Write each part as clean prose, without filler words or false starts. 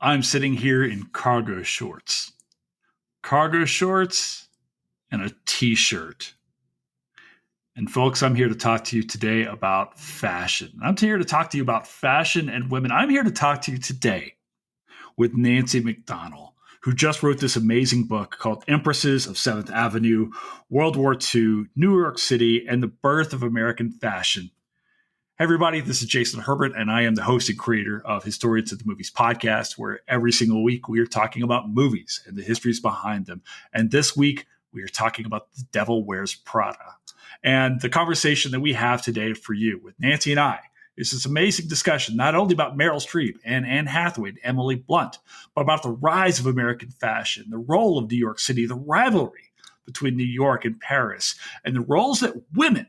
I'm sitting here in cargo shorts and a t-shirt. And folks, I'm here to talk to you today about fashion. I'm here to talk to you about fashion and women. I'm here to talk to you today with Nancy MacDonell, who just wrote this amazing book called Empresses of Seventh Avenue, World War II, New York City, and the Birth of American Fashion. Hey everybody, this is Jason Herbert, and I am the host and creator of Historians of the Movies podcast, where every single week we are talking about movies and the histories behind them. And this week, we are talking about The Devil Wears Prada. And the conversation that we have today for you with Nancy and I is this amazing discussion, not only about Meryl Streep and Anne Hathaway and Emily Blunt, but about the rise of American fashion, the role of New York City, the rivalry between New York and Paris, and the roles that women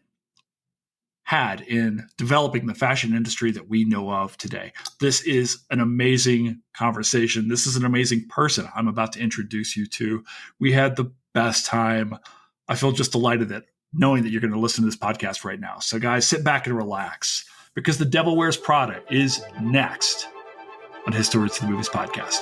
had in developing the fashion industry that we know of today. This is an amazing conversation. This is an amazing person I'm about to introduce you to. We had the best time. I feel just delighted that knowing that you're going to listen to this podcast right now. So guys, sit back and relax, because The Devil Wears Prada is next on Historians of the Movies podcast.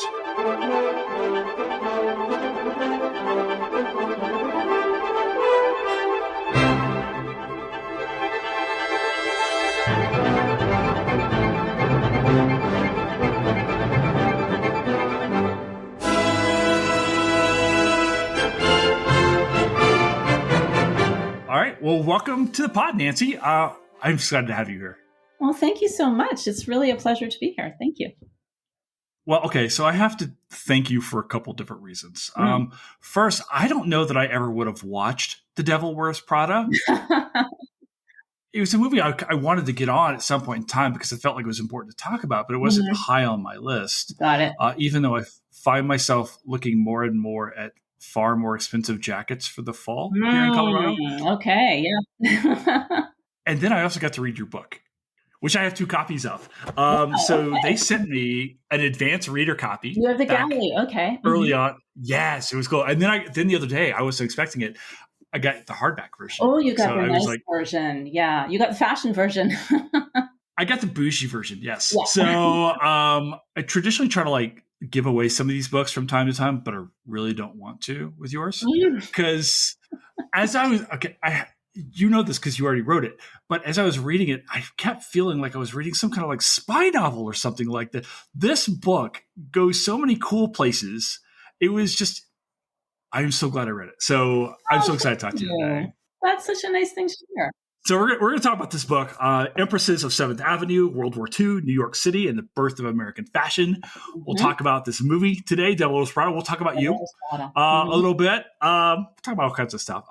All right. Well, welcome to the pod, Nancy. I'm excited to have you here. Well, thank you so much. It's really a pleasure to be here. Thank you. Well, okay. So I have to thank you for a couple different reasons. First, I don't know that I ever would have watched The Devil Wears Prada. It was a movie I wanted to get on at some point in time because I felt like it was important to talk about, but it wasn't high on my list. Got it. Even though I find myself looking more and more at far more expensive jackets for the fall here in Colorado. Okay, yeah. And then I also got to read your book, which I have 2 copies of. So they sent me an advanced reader copy. You have the galley, okay. Early on. Yes, it was cool. And then the other day, I wasn't expecting it. I got the hardback version. Oh, you got the nice version. Yeah, you got the fashion version. I got the bougie version, yes. Yeah. So I traditionally try to give away some of these books from time to time, but I really don't want to with yours. Because as I was, you know this because you already wrote it, but as I was reading it, I kept feeling like I was reading some kind of spy novel or something like that. This book goes so many cool places. It was just, I'm so glad I read it. So I'm so excited to talk to you today. That's such a nice thing to hear. So we're going to talk about this book, Empresses of Seventh Avenue, World War II, New York City, and the Birth of American Fashion. We'll talk about this movie today, Devil Wears Prada. We'll talk about you a little bit. We'll talk about all kinds of stuff.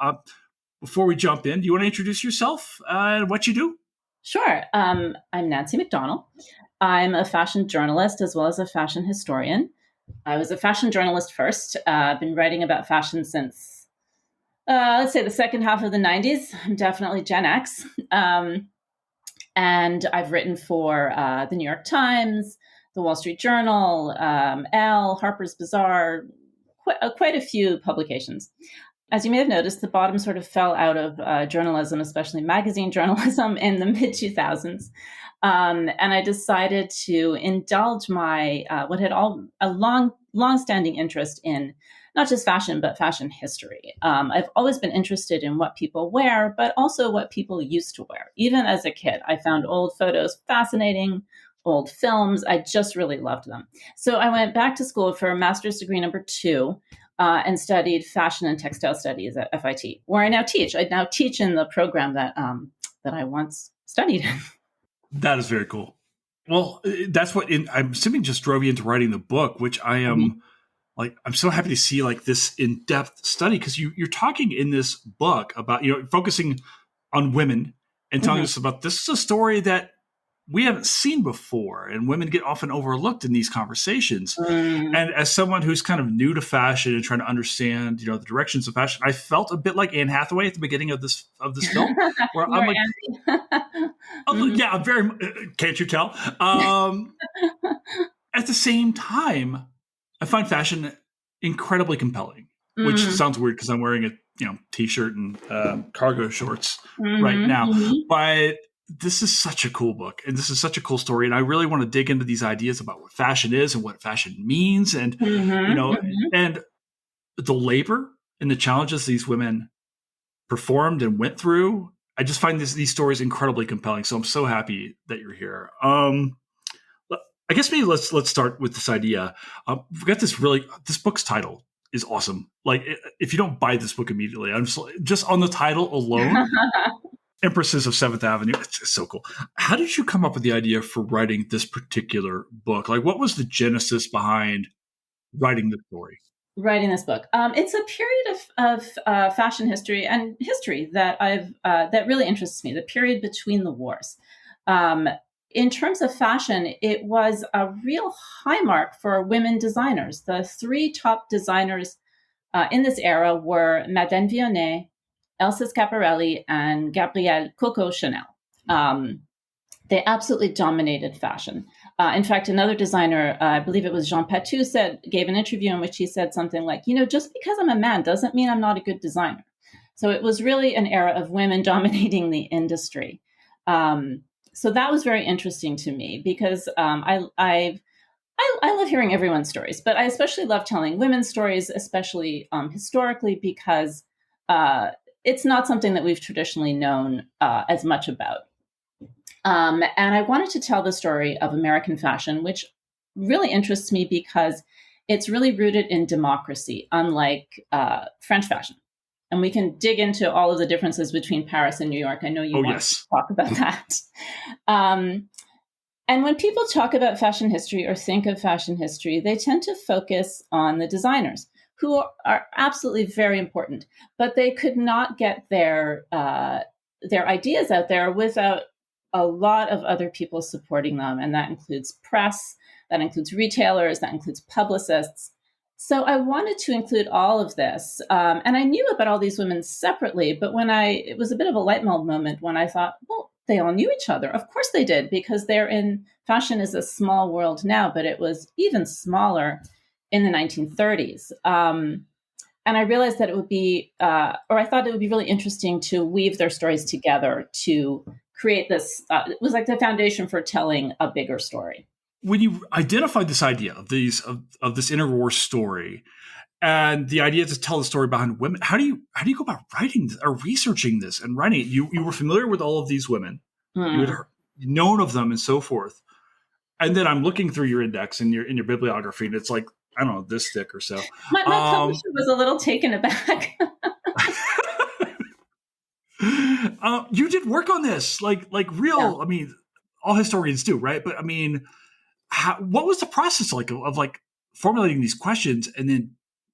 Before we jump in, do you want to introduce yourself and what you do? Sure. I'm Nancy MacDonell. I'm a fashion journalist as well as a fashion historian. I was a fashion journalist first. I've been writing about fashion since let's say the second half of the 90s. I'm definitely Gen X. And I've written for the New York Times, the Wall Street Journal, Elle, Harper's Bazaar, quite a few publications. As you may have noticed, the bottom sort of fell out of journalism, especially magazine journalism, in the mid-2000s. And I decided to indulge my what had a long-standing interest in not just fashion, but fashion history. I've always been interested in what people wear, but also what people used to wear. Even as a kid, I found old photos fascinating, old films. I just really loved them. So I went back to school for master's degree number 2 and studied fashion and textile studies at FIT, where I now teach. I now teach in the program that I once studied in. That is very cool. Well, that's what I'm assuming just drove you into writing the book, which I am I'm so happy to see this in-depth study, because you're talking in this book about, focusing on women and telling us about, this is a story that we haven't seen before, and women get often overlooked in these conversations. And as someone who's kind of new to fashion and trying to understand, the directions of fashion, I felt a bit like Anne Hathaway at the beginning of this film, where I'm yeah, I'm very. Can't you tell? At the same time, I find fashion incredibly compelling, which sounds weird because I'm wearing a t-shirt and cargo shorts right now, but this is such a cool book, and this is such a cool story. And I really want to dig into these ideas about what fashion is and what fashion means, and and the labor and the challenges these women performed and went through. I just find these stories incredibly compelling. So I'm so happy that you're here. I guess maybe let's start with this idea. We've got this book's title is awesome. Like, if you don't buy this book immediately, I'm just on the title alone. Empresses of Seventh Avenue. It's so cool. How did you come up with the idea for writing this particular book? Like, what was the genesis behind writing the story? Writing this book. It's a period of fashion history and history that that really interests me. The period between the wars. In terms of fashion, it was a real high mark for women designers. The three top designers in this era were Madeleine Vionnet, Elsa Schiaparelli, and Gabrielle Coco Chanel. They absolutely dominated fashion. In fact, another designer, I believe it was Jean Patou, gave an interview in which he said something like, just because I'm a man doesn't mean I'm not a good designer. So it was really an era of women dominating the industry. So that was very interesting to me because I love hearing everyone's stories, but I especially love telling women's stories, especially historically, because it's not something that we've traditionally known as much about. And I wanted to tell the story of American fashion, which really interests me because it's really rooted in democracy, unlike French fashion. And we can dig into all of the differences between Paris and New York. I know you want to talk about that. And when people talk about fashion history or think of fashion history, they tend to focus on the designers, who are absolutely very important, but they could not get their ideas out there without a lot of other people supporting them. And that includes press, that includes retailers, that includes publicists. So I wanted to include all of this. And I knew about all these women separately, but it was a bit of a light bulb moment when I thought, well, they all knew each other. Of course they did, because fashion is a small world now, but it was even smaller in the 1930s. And I realized that it would be, I thought it would be really interesting to weave their stories together to create this. It was like the foundation for telling a bigger story. When you identified this idea of this interwar story, and the idea to tell the story behind women, how do you go about writing this or researching this and writing it? You were familiar with all of these women, you had known of them, and so forth. And then I'm looking through your index and your bibliography, and it's like, I don't know, this thick or so. My publisher was a little taken aback. You did work on this, like real. Yeah. I mean, all historians do, right? But I mean, what was the process like of like formulating these questions and then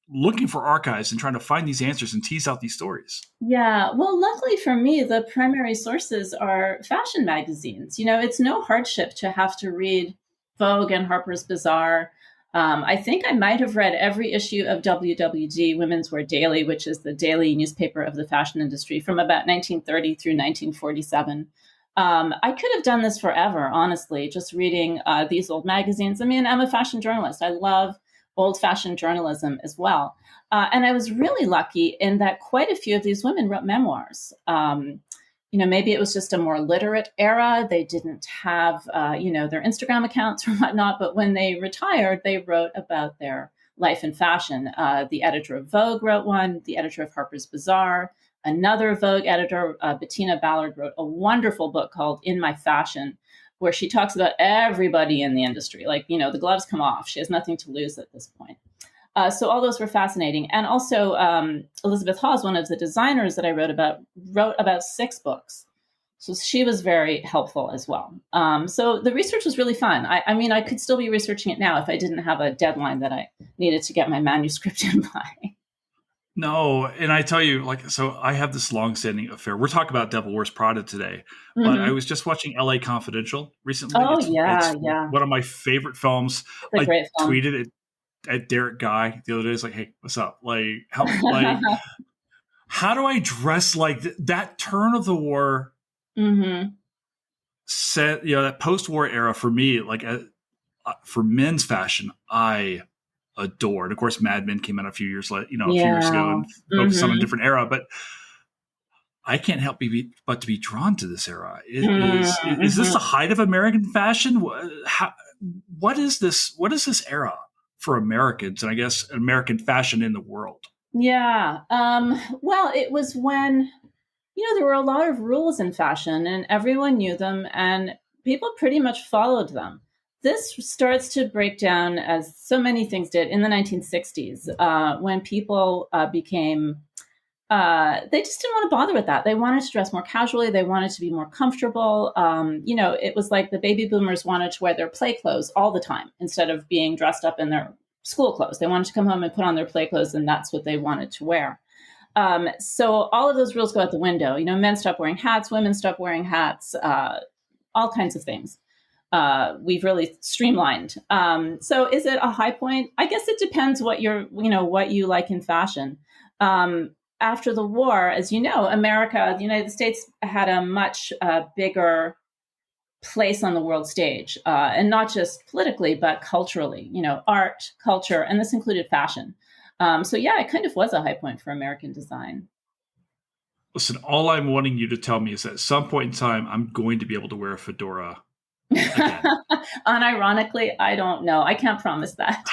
looking for archives and trying to find these answers and tease out these stories? Yeah, well, luckily for me, the primary sources are fashion magazines. It's no hardship to have to read Vogue and Harper's Bazaar. I think I might have read every issue of WWD, Women's Wear Daily, which is the daily newspaper of the fashion industry from about 1930 through 1947. I could have done this forever, honestly, just reading these old magazines. I mean, I'm a fashion journalist. I love old-fashioned journalism as well. And I was really lucky in that quite a few of these women wrote memoirs. Maybe it was just a more literate era. They didn't have, their Instagram accounts or whatnot, but when they retired, they wrote about their life in fashion. The editor of Vogue wrote one, the editor of Harper's Bazaar. Another Vogue editor, Bettina Ballard, wrote a wonderful book called In My Fashion, where she talks about everybody in the industry. Like, the gloves come off. She has nothing to lose at this point. So all those were fascinating. And also, Elizabeth Hawes, one of the designers that I wrote about 6 books. So she was very helpful as well. So the research was really fun. I mean, I could still be researching it now if I didn't have a deadline that I needed to get my manuscript in by. No, and I tell you, so I have this long-standing affair. We're talking about Devil Wears Prada today, but I was just watching LA Confidential recently. Oh, it's yeah. one of my favorite films. It's a great film. Tweeted it at Derek Guy the other day. It's like, hey, what's up? How do I dress like that turn of the war? Set, that post-war era for me, for men's fashion, I adored. Of course, Mad Men came out a few years later, a few years ago, and focused on a different era. But I can't help but to be drawn to this era. Is this Mm-hmm. the height of American fashion? What is this? What is this era for Americans, and I guess American fashion in the world? Yeah. Well, it was when, there were a lot of rules in fashion and everyone knew them and people pretty much followed them. This starts to break down, as so many things did, in the 1960s, when people became, they just didn't want to bother with that. They wanted to dress more casually. They wanted to be more comfortable. It was like the baby boomers wanted to wear their play clothes all the time instead of being dressed up in their school clothes. They wanted to come home and put on their play clothes, and that's what they wanted to wear. So all of those rules go out the window. Men stop wearing hats, women stop wearing hats, all kinds of things. We've really streamlined. So is it a high point? I guess it depends what what you like in fashion. After the war, as you know, the United States had a much bigger place on the world stage, and not just politically, but culturally, art, culture, and this included fashion. So yeah, it kind of was a high point for American design. Listen, all I'm wanting you to tell me is that at some point in time, I'm going to be able to wear a fedora again. Unironically, I don't know. I can't promise that.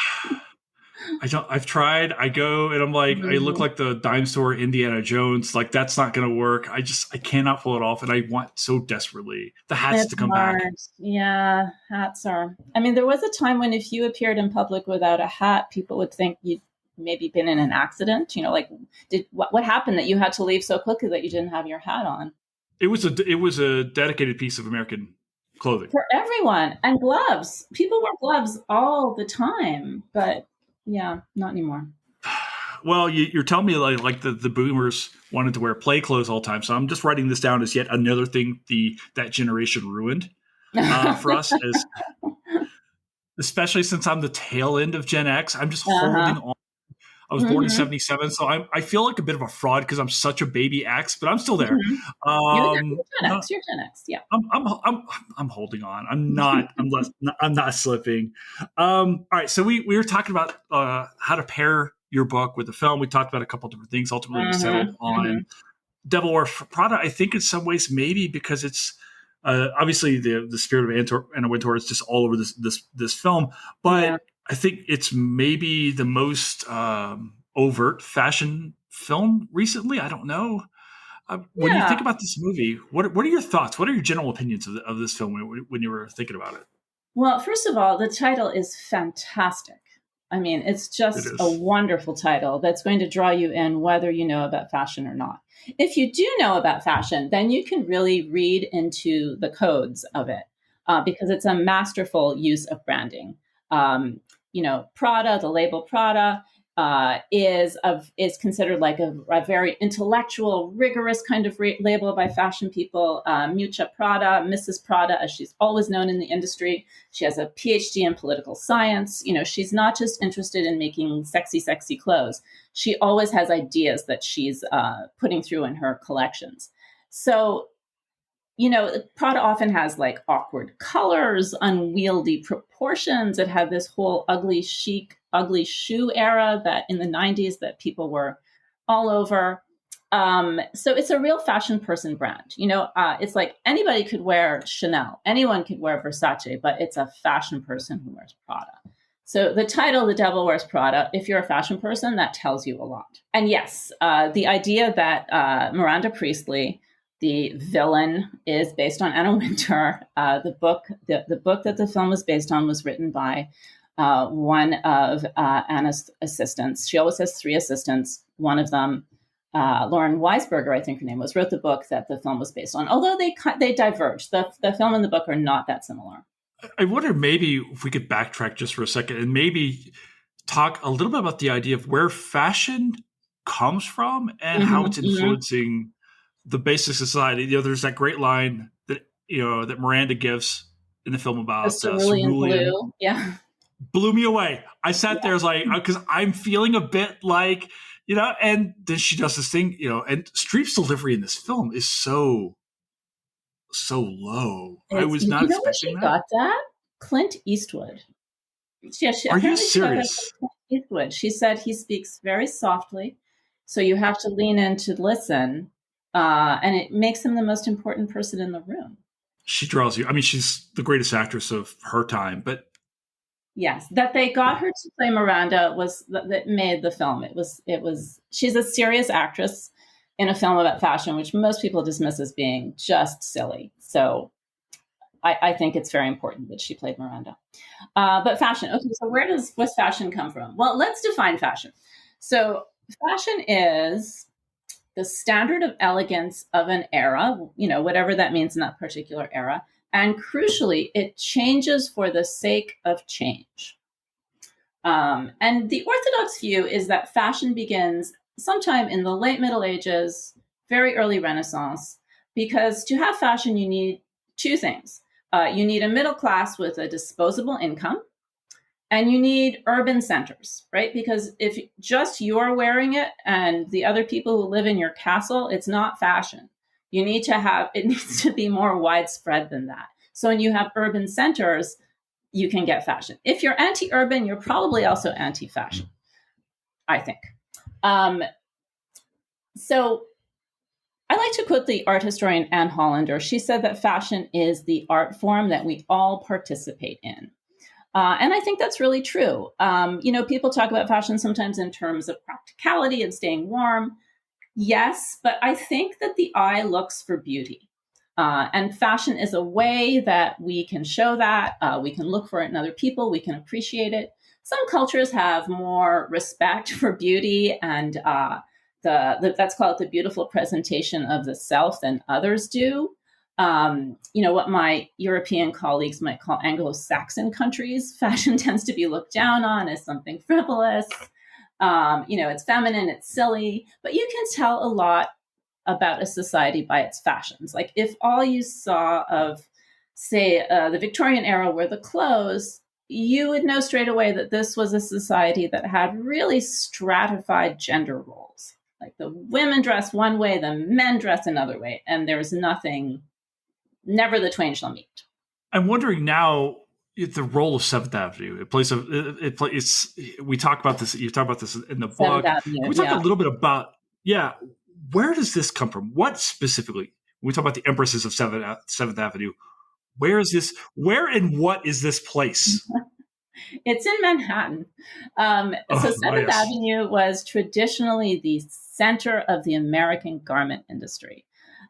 I've tried. I go and I'm like, I look like the dime store Indiana Jones. Like, that's not going to work. I cannot pull it off. And I want so desperately the hats to come back. Yeah, hats are. I mean, there was a time when if you appeared in public without a hat, people would think you'd maybe been in an accident. What happened that you had to leave so quickly that you didn't have your hat on? It was a dedicated piece of American clothing for everyone, and gloves. People wear gloves all the time, but yeah, not anymore. Well, you're telling me like the boomers wanted to wear play clothes all the time, so I'm just writing this down as yet another thing that generation ruined for us, especially since I'm the tail end of Gen X. I'm just holding on. I was born in 77, so I feel like a bit of a fraud because I'm such a baby X, but I'm still there. You're Gen X. You're Gen X. Yeah. I'm holding on. I'm not slipping. All right. So we were talking about how to pair your book with the film. We talked about a couple different things. Ultimately, we settled on Devil Wears Prada. I think in some ways maybe because it's obviously the spirit of Anna Wintour is just all over this film, but I think it's maybe the most overt fashion film recently. I don't know. When you think about this movie, what are your thoughts? What are your general opinions of this film when you were thinking about it? Well, first of all, the title is fantastic. I mean, it's just a wonderful title that's going to draw you in whether you know about fashion or not. If you do know about fashion, then you can really read into the codes of it because it's a masterful use of branding. Prada, the label Prada, is considered like a very intellectual, rigorous kind of label by fashion people. Miuccia Prada, Mrs. Prada, as she's always known in the industry. She has a PhD in political science. She's not just interested in making sexy clothes. She always has ideas that she's putting through in her collections. So, Prada often has like awkward colors, unwieldy proportions. It had this whole ugly chic, ugly shoe era that in the 90s that people were all over. So it's a real fashion person brand. It's like anybody could wear Chanel, anyone could wear Versace, but it's a fashion person who wears Prada. So the title, The Devil Wears Prada, if you're a fashion person, that tells you a lot. And yes, the idea that Miranda Priestley, the villain, is based on Anna Wintour. The book that the film was based on was written by one of Anna's assistants. She always has 3 assistants. One of them, Lauren Weisberger, I think her name was, wrote the book that the film was based on. Although they diverge. The film and the book are not that similar. I wonder maybe if we could backtrack just for a second and maybe talk a little bit about the idea of where fashion comes from and how it's influencing the basic society. There's that great line that that Miranda gives in the film about cerulean blue. Yeah, blew me away. I sat there, like, because I'm feeling a bit like, and then she does this thing, and Streep's delivery in this film is so low. I was not expecting that. Got that? Clint Eastwood. Are you serious? Clint Eastwood. She said he speaks very softly, so you have to lean in to listen. and it makes him the most important person in the room. She draws you. I mean, she's the greatest actress of her time, but yes, that they got her to play Miranda was that made the film. It was. She's a serious actress in a film about fashion, which most people dismiss as being just silly. So I think it's very important that she played Miranda. But fashion. Okay, so what's fashion come from? Well, let's define fashion. So fashion is the standard of elegance of an era, whatever that means in that particular era. And crucially, it changes for the sake of change. And the orthodox view is that fashion begins sometime in the late Middle Ages, very early Renaissance, because to have fashion, you need two things. You need a middle class with a disposable income, and you need urban centers, right? Because if just you're wearing it and the other people who live in your castle, it's not fashion. It needs to be more widespread than that. So when you have urban centers, you can get fashion. If you're anti-urban, you're probably also anti-fashion, I think. So I like to quote the art historian Anne Hollander. She said that fashion is the art form that we all participate in. And I think that's really true. People talk about fashion sometimes in terms of practicality and staying warm. Yes, but I think that the eye looks for beauty. And fashion is a way that we can show that. We can look for it in other people. We can appreciate it. Some cultures have more respect for beauty and let's call it the beautiful presentation of the self than others do. What my European colleagues might call Anglo-Saxon countries, fashion tends to be looked down on as something frivolous. It's feminine, it's silly, but you can tell a lot about a society by its fashions. Like if all you saw of, say, the Victorian era were the clothes, you would know straight away that this was a society that had really stratified gender roles. Like the women dress one way, the men dress another way, and there's never the twain shall meet. I'm wondering now the role of Seventh Avenue. We talk about this. You talk about this in the book. Avenue, Can we talk a little bit about where does this come from? What specifically? When we talk about the Empresses of Seventh Avenue. Where is this? Where and what is this place? It's in Manhattan. So Seventh Avenue was traditionally the center of the American garment industry.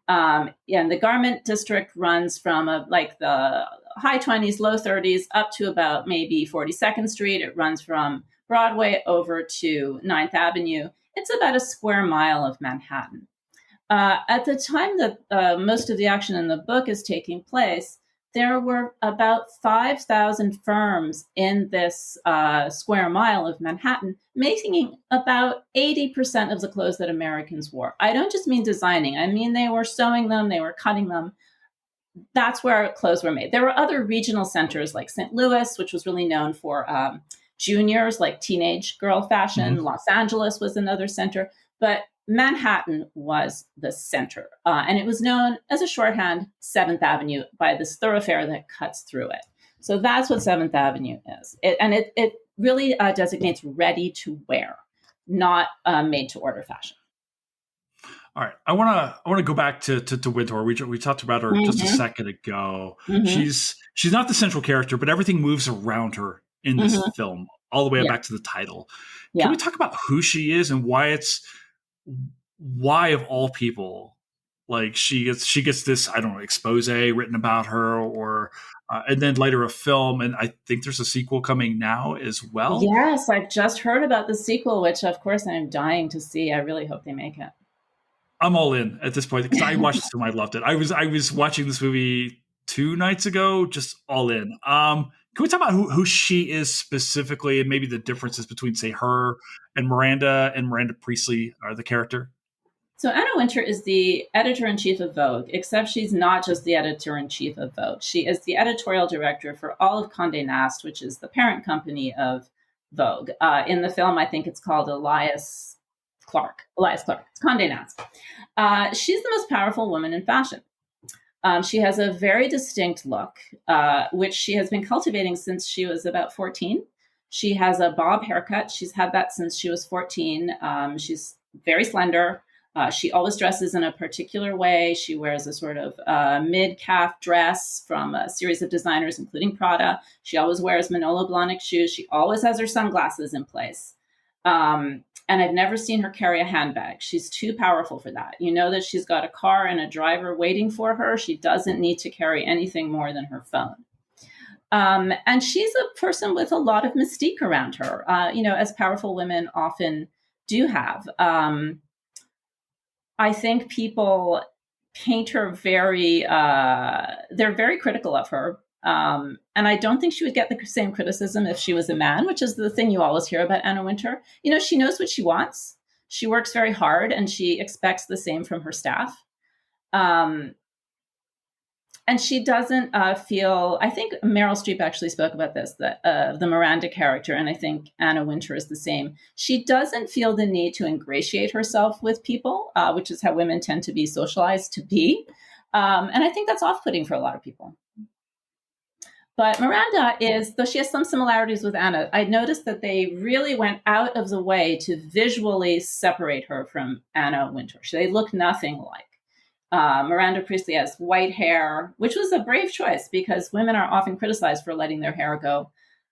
And the garment district runs from the high 20s, low 30s, up to about maybe 42nd Street. It runs from Broadway over to 9th Avenue. It's about a square mile of Manhattan. At the time that most of the action in the book is taking place, there were about 5,000 firms in this square mile of Manhattan, making about 80% of the clothes that Americans wore. I don't just mean designing. I mean they were sewing them, they were cutting them. That's where clothes were made. There were other regional centers like St. Louis, which was really known for juniors, like teenage girl fashion. Mm-hmm. Los Angeles was another center. But Manhattan was the center, and it was known as a shorthand, 7th Avenue, by this thoroughfare that cuts through it. So that's what 7th Avenue is. It really designates ready to wear, not made to order fashion. All right, I want to go back to Wintour. We talked about her just a second ago. Mm-hmm. She's not the central character, but everything moves around her in this film, all the way back to the title. Can we talk about who she is and why of all people, like she gets this, I don't know, expose written about her, or and then later a film, and I think there's a sequel coming now as well. Yes, I've just heard about the sequel, which of course I'm dying to see. I really hope they make it. I'm all in at this point because I watched this film. I loved it. I was watching this movie 2 nights ago, just all in. Can we talk about who she is specifically, and maybe the differences between, say, her and Miranda Priestley are the character? So Anna Wintour is the editor-in-chief of Vogue, except she's not just the editor-in-chief of Vogue. She is the editorial director for all of Condé Nast, which is the parent company of Vogue. In the film, I think it's called Elias Clark. It's Condé Nast. She's the most powerful woman in fashion. She has a very distinct look, which she has been cultivating since she was about 14. She has a bob haircut. She's had that since she was 14. She's very slender. She always dresses in a particular way. She wears a sort of mid-calf dress from a series of designers, including Prada. She always wears Manolo Blahnik shoes. She always has her sunglasses in place. And I've never seen her carry a handbag. She's too powerful for that. You know that she's got a car and a driver waiting for her. She doesn't need to carry anything more than her phone. And she's a person with a lot of mystique around her, as powerful women often do have. I think people paint her they're very critical of her. And I don't think she would get the same criticism if she was a man, which is the thing you always hear about Anna Wintour. She knows what she wants. She works very hard and she expects the same from her staff. And she doesn't feel, I think Meryl Streep actually spoke about this, the Miranda character, and I think Anna Wintour is the same. She doesn't feel the need to ingratiate herself with people, which is how women tend to be socialized to be. And I think that's off-putting for a lot of people. But Miranda though she has some similarities with Anna, I noticed that they really went out of the way to visually separate her from Anna Wintour. They look nothing like. Miranda Priestley has white hair, which was a brave choice because women are often criticized for letting their hair go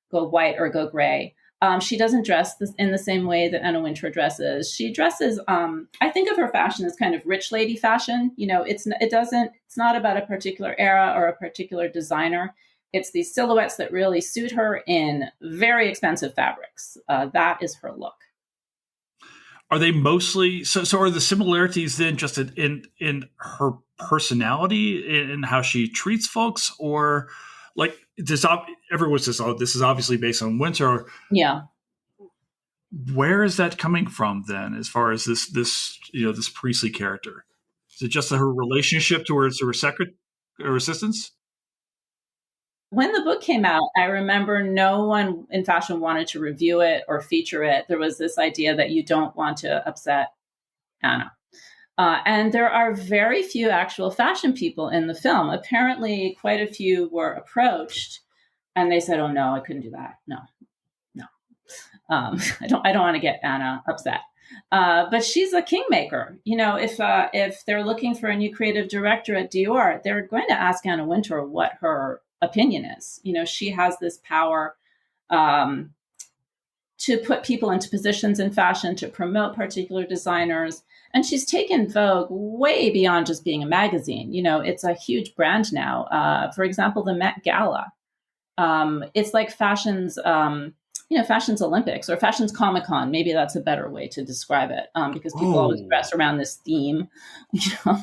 white or go gray. She doesn't dress in the same way that Anna Wintour dresses. She dresses, I think of her fashion as kind of rich lady fashion. It's not about a particular era or a particular designer. It's these silhouettes that really suit her in very expensive fabrics. That is her look. Are they mostly so? Are the similarities then just in her personality, in how she treats folks, or like everyone says, "Oh, this is obviously based on Wintour." Yeah. Where is that coming from then, as far as this Priestley character? Is it just her relationship towards her assistants? When the book came out, I remember no one in fashion wanted to review it or feature it. There was this idea that you don't want to upset Anna. And there are very few actual fashion people in the film. Apparently, quite a few were approached and they said, "Oh, no, I couldn't do that. No. I don't want to get Anna upset." But she's a kingmaker. If they're looking for a new creative director at Dior, they're going to ask Anna Wintour what her opinion is. She has this power to put people into positions in fashion, to promote particular designers. And she's taken Vogue way beyond just being a magazine. It's a huge brand now. For example, the Met Gala. It's like fashion's Olympics or fashion's Comic-Con. Maybe that's a better way to describe it, because people always dress around this theme. You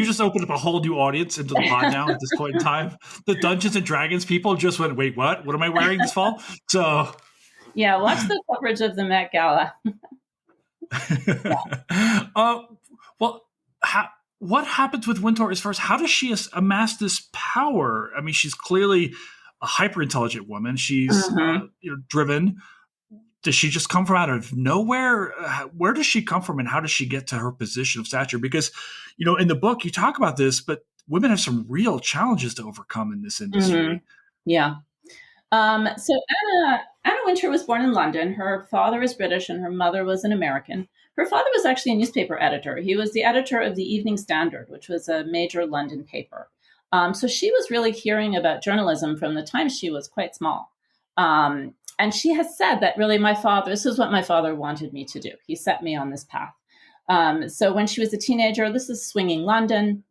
just opened up a whole new audience into the pod now at this point in time. The Dungeons and Dragons people just went, "Wait, what? What am I wearing this fall?" So, yeah, watch the coverage of the Met Gala. What happens with Wintour as far as how does she amass this power? I mean, she's clearly a hyper intelligent woman. She's driven. Does she just come from out of nowhere? Where does she come from, and how does she get to her position of stature? Because, in the book you talk about this, but women have some real challenges to overcome in this industry. Mm-hmm. Yeah. So Anna Wintour was born in London. Her father is British and her mother was an American. Her father was actually a newspaper editor. He was the editor of the Evening Standard, which was a major London paper. So she was really hearing about journalism from the time she was quite small. And she has said that really this is what my father wanted me to do. He set me on this path. So when she was a teenager, this is swinging London.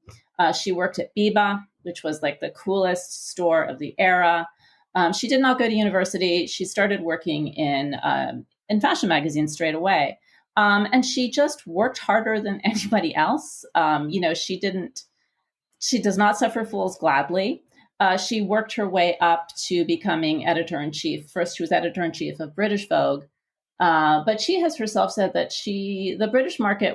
She worked at Biba, which was like the coolest store of the era. She did not go to university. She started working in fashion magazines straight away. And she just worked harder than anybody else. She does not suffer fools gladly. She worked her way up to becoming editor-in-chief. First, she was editor-in-chief of British Vogue. But she has herself said that the British market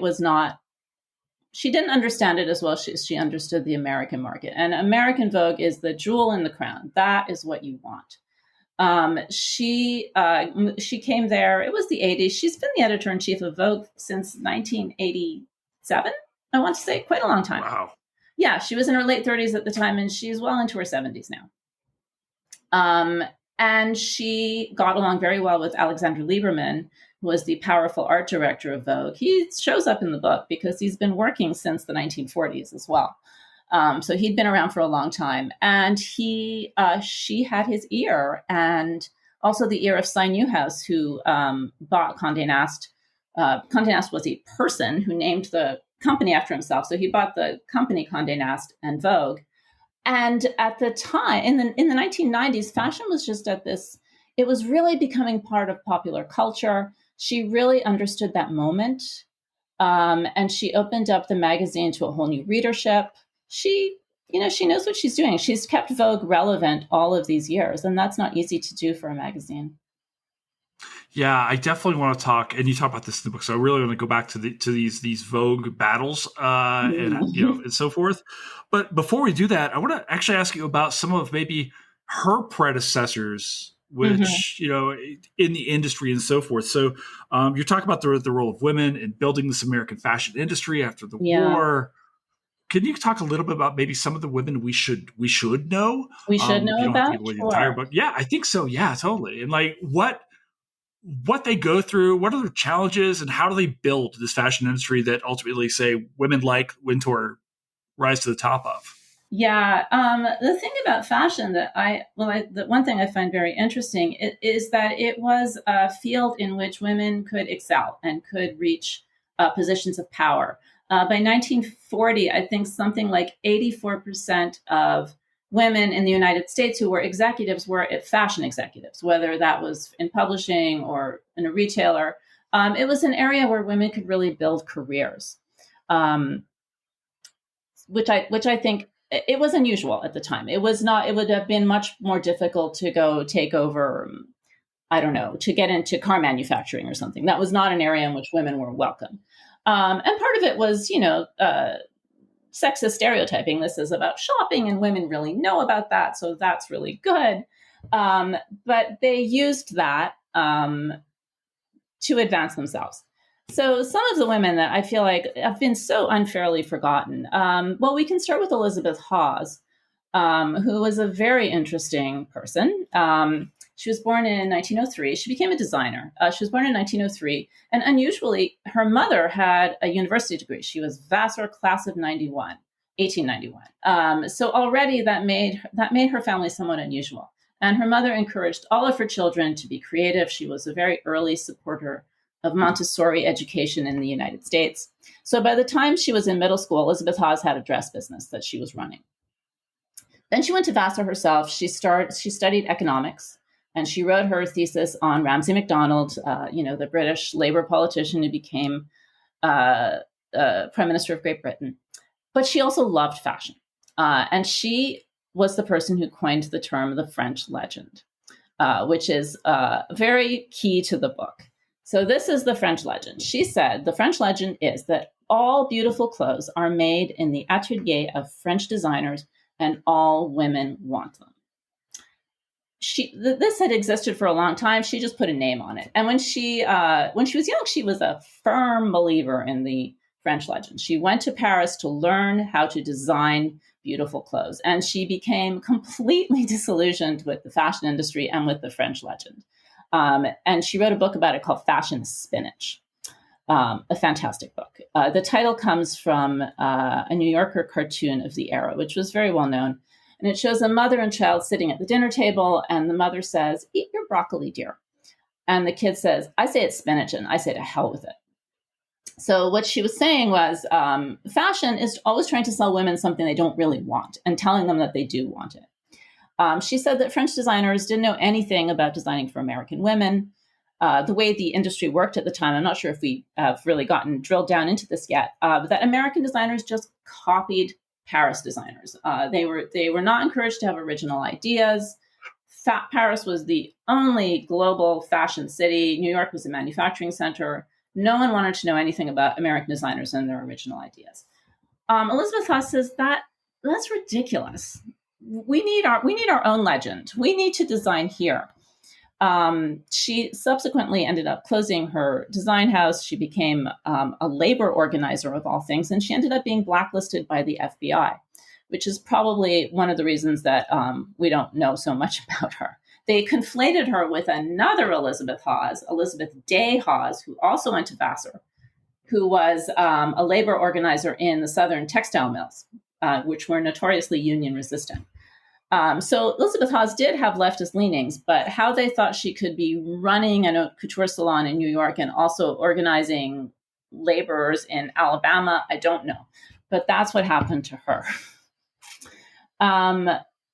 she didn't understand it as well as she understood the American market. And American Vogue is the jewel in the crown. That is what you want. She came there. It was the 80s. She's been the editor-in-chief of Vogue since 1987. I want to say quite a long time. Wow. Yeah, she was in her late 30s at the time, and she's well into her 70s now. And she got along very well with Alexander Lieberman, who was the powerful art director of Vogue. He shows up in the book because he's been working since the 1940s as well. So he'd been around for a long time. And she had his ear, and also the ear of Cy Newhouse, who bought Condé Nast. Condé Nast was a person who named the company after himself. So he bought the company Condé Nast and Vogue. And at the time, in the 1990s, fashion was just at this, it was really becoming part of popular culture. She really understood that moment. And she opened up the magazine to a whole new readership. She knows what she's doing. She's kept Vogue relevant all of these years, and that's not easy to do for a magazine. Yeah, I definitely want to talk, and you talk about this in the book. So I really want to go back to these Vogue battles and so forth. But before we do that, I want to actually ask you about some of maybe her predecessors, which in the industry and so forth. So you're talking about the role of women in building this American fashion industry after the war. Can you talk a little bit about maybe some of the women we should know? We should know about the entire book. Yeah, I think so. Yeah, totally. And like what they go through, what are their challenges, and how do they build this fashion industry that ultimately, say, women like Wintour rise to the top of? Yeah, the thing about fashion that the one thing I find very interesting is that it was a field in which women could excel and could reach positions of power. By 1940, I think something like 84% of women in the United States who were executives were fashion executives, whether that was in publishing or in a retailer. It was an area where women could really build careers, which I think it was unusual at the time. It was not. It would have been much more difficult to go take over, I don't know, to get into car manufacturing or something. That was not an area in which women were welcome. And part of it was, sexist stereotyping. This is about shopping, and women really know about that, so that's really good. But they used that to advance themselves. So some of the women that I feel like have been so unfairly forgotten. Well, we can start with Elizabeth Hawes, who was a very interesting person. She was born in 1903. She became a designer. She was born in 1903. And unusually, her mother had a university degree. She was Vassar class of 1891. So already that made her family somewhat unusual. And her mother encouraged all of her children to be creative. She was a very early supporter of Montessori education in the United States. So by the time she was in middle school, Elizabeth Hawes had a dress business that she was running. Then she went to Vassar herself. She studied economics. And she wrote her thesis on Ramsay MacDonald, the British Labour politician who became Prime Minister of Great Britain. But she also loved fashion. And she was the person who coined the term the French legend, which is very key to the book. So this is the French legend. She said, the French legend is that all beautiful clothes are made in the atelier of French designers, and all women want them. This had existed for a long time. She just put a name on it. And when she was young, she was a firm believer in the French legend. She went to Paris to learn how to design beautiful clothes. And she became completely disillusioned with the fashion industry and with the French legend. And she wrote a book about it called Fashion Spinach, a fantastic book. The title comes from a New Yorker cartoon of the era, which was very well known. And it shows a mother and child sitting at the dinner table, and the mother says, "Eat your broccoli, dear." And the kid says, "I say it's spinach," and I say to hell with it. So what she was saying was fashion is always trying to sell women something they don't really want and telling them that they do want it. She said that French designers didn't know anything about designing for American women. The way the industry worked at the time, I'm not sure if we have really gotten drilled down into this yet, but that American designers just copied Paris designers. They were not encouraged to have original ideas. Paris was the only global fashion city. New York was a manufacturing center. No one wanted to know anything about American designers and their original ideas. Elizabeth Hawes says that's ridiculous. We need our own legend. We need to design here. She subsequently ended up closing her design house. She became a labor organizer of all things, and she ended up being blacklisted by the FBI, which is probably one of the reasons that we don't know so much about her. they conflated her with another Elizabeth Hawes, Elizabeth Day Hawes, who also went to Vassar, who was a labor organizer in the Southern textile mills, which were notoriously union resistant. So Elizabeth Hawes did have leftist leanings, but how they thought she could be running a haute couture salon in New York and also organizing laborers in Alabama, I don't know. But that's what happened to her.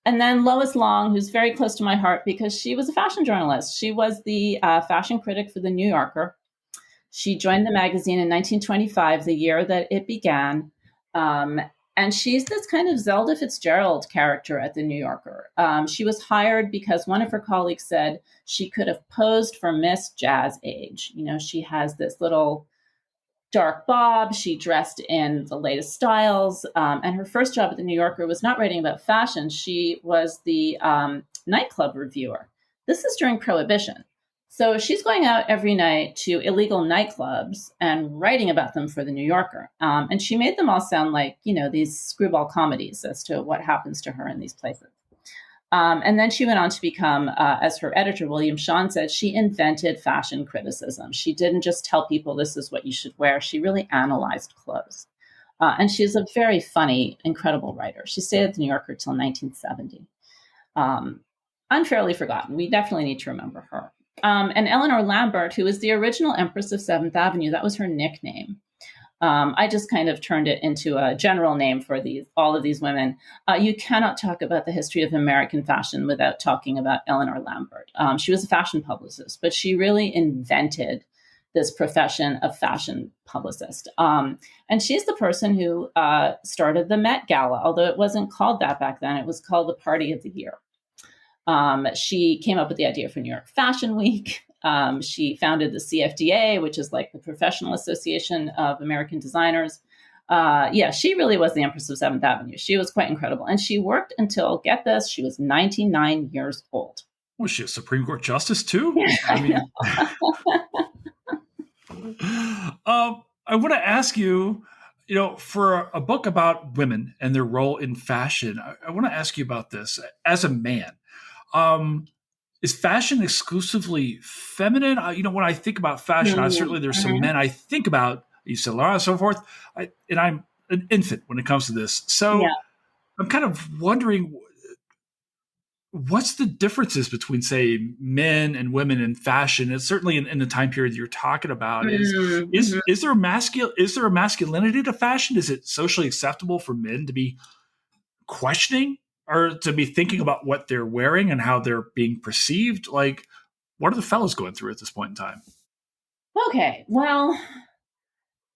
And then Lois Long, who's very close to my heart because she was a fashion journalist. She was the fashion critic for The New Yorker. She joined the magazine in 1925, the year that it began. And she's this kind of Zelda Fitzgerald character at The New Yorker. She was hired because one of her colleagues said she could have posed for Miss Jazz Age. You know, she has this little dark bob. She dressed in the latest styles. And her first job at The New Yorker was not writing about fashion. She was the nightclub reviewer. This is during Prohibition. So she's going out every night to illegal nightclubs and writing about them for The New Yorker. And she made them all sound like, you know, these screwball comedies as to what happens to her in these places. And then she went on to become, as her editor, William Shawn said, she invented fashion criticism. She didn't just tell people this is what you should wear. She really analyzed clothes. And she's a very funny, incredible writer. She stayed at The New Yorker till 1970. Unfairly forgotten. We definitely need to remember her. And Eleanor Lambert, who was the original Empress of Seventh Avenue, that was her nickname. I just kind of turned it into a general name for all of these women. You cannot talk about the history of American fashion without talking about Eleanor Lambert. She was a fashion publicist, but she really invented this profession of fashion publicist. And she's the person who started the Met Gala, although it wasn't called that back then. It was called the Party of the Year. She came up with the idea for New York Fashion Week. She founded the CFDA, which is like the Professional Association of American Designers. She really was the Empress of Seventh Avenue. She was quite incredible. And she worked until, get this, she was 99 years old. Was she a Supreme Court justice too? I want to ask you, you know, for a book about women and their role in fashion, I want to ask you about this. As a man, is fashion exclusively feminine? When I think about fashion, certainly there's some men I think about, Yves Saint Laurent and so forth, and I'm an infant when it comes to this. So I'm kind of wondering, what's the differences between, say, men and women in fashion? And certainly in the time period you're talking about, is there a masculinity to fashion? Is it socially acceptable for men to be questioning or to be thinking about what they're wearing and how they're being perceived? Like, what are the fellows going through at this point in time? Okay, well,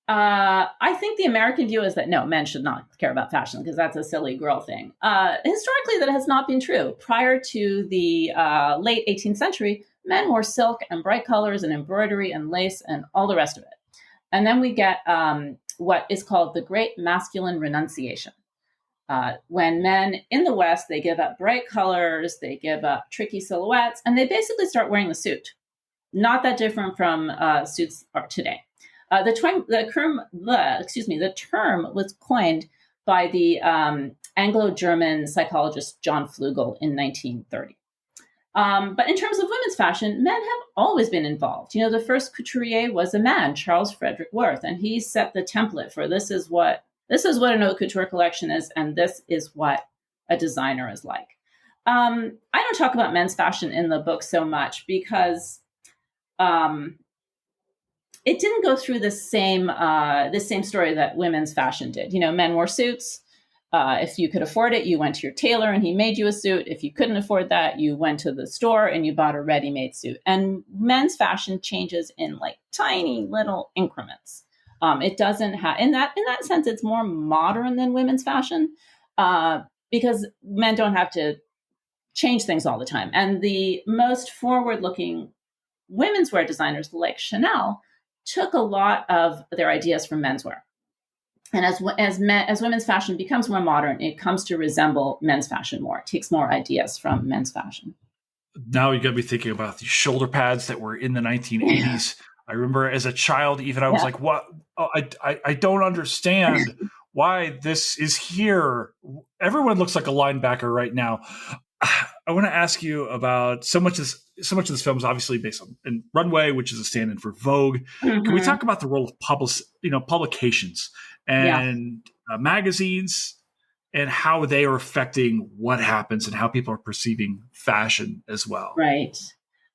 I think the American view is that no, men should not care about fashion because that's a silly girl thing. Historically, that has not been true. Prior to the late 18th century, men wore silk and bright colors and embroidery and lace and all the rest of it. And then we get what is called the Great Masculine Renunciation. When men in the West, they give up bright colors, they give up tricky silhouettes, and they basically start wearing the suit. Not that different from suits are today. The term was coined by the Anglo-German psychologist John Flugel in 1930. But in terms of women's fashion, men have always been involved. You know, the first couturier was a man, Charles Frederick Worth, and he set the template for this is what an haute couture collection is, and this is what a designer is like. I don't talk about men's fashion in the book so much because it didn't go through the same story that women's fashion did. You know, men wore suits. If you could afford it, you went to your tailor and he made you a suit. If you couldn't afford that, you went to the store and you bought a ready-made suit. And men's fashion changes in like tiny little increments. It doesn't have, in that sense, it's more modern than women's fashion because men don't have to change things all the time. And the most forward-looking women's wear designers like Chanel took a lot of their ideas from menswear. And as women's fashion becomes more modern, it comes to resemble men's fashion more. It takes more ideas from men's fashion. Now you got me thinking about these shoulder pads that were in the 1980s. I remember as a child, even I was like, what? Oh, I don't understand why this is here. Everyone looks like a linebacker right now. I want to ask you about so much of this film is obviously based on in Runway, which is a stand-in for Vogue. Can we talk about the role of publications Yeah. and magazines and how they are affecting what happens and how people are perceiving fashion as well? Right.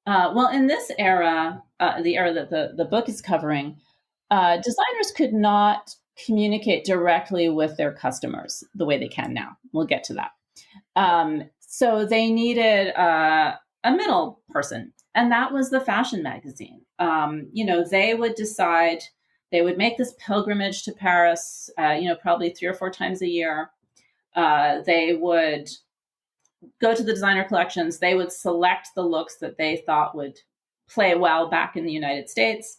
Well, in this era, the era that the book is covering, designers could not communicate directly with their customers the way they can now. We'll get to that. So they needed a middle person, and that was the fashion magazine. They would decide, they would make this pilgrimage to Paris, probably 3 or 4 times a year. They would go to the designer collections. They would select the looks that they thought would play well back in the United States.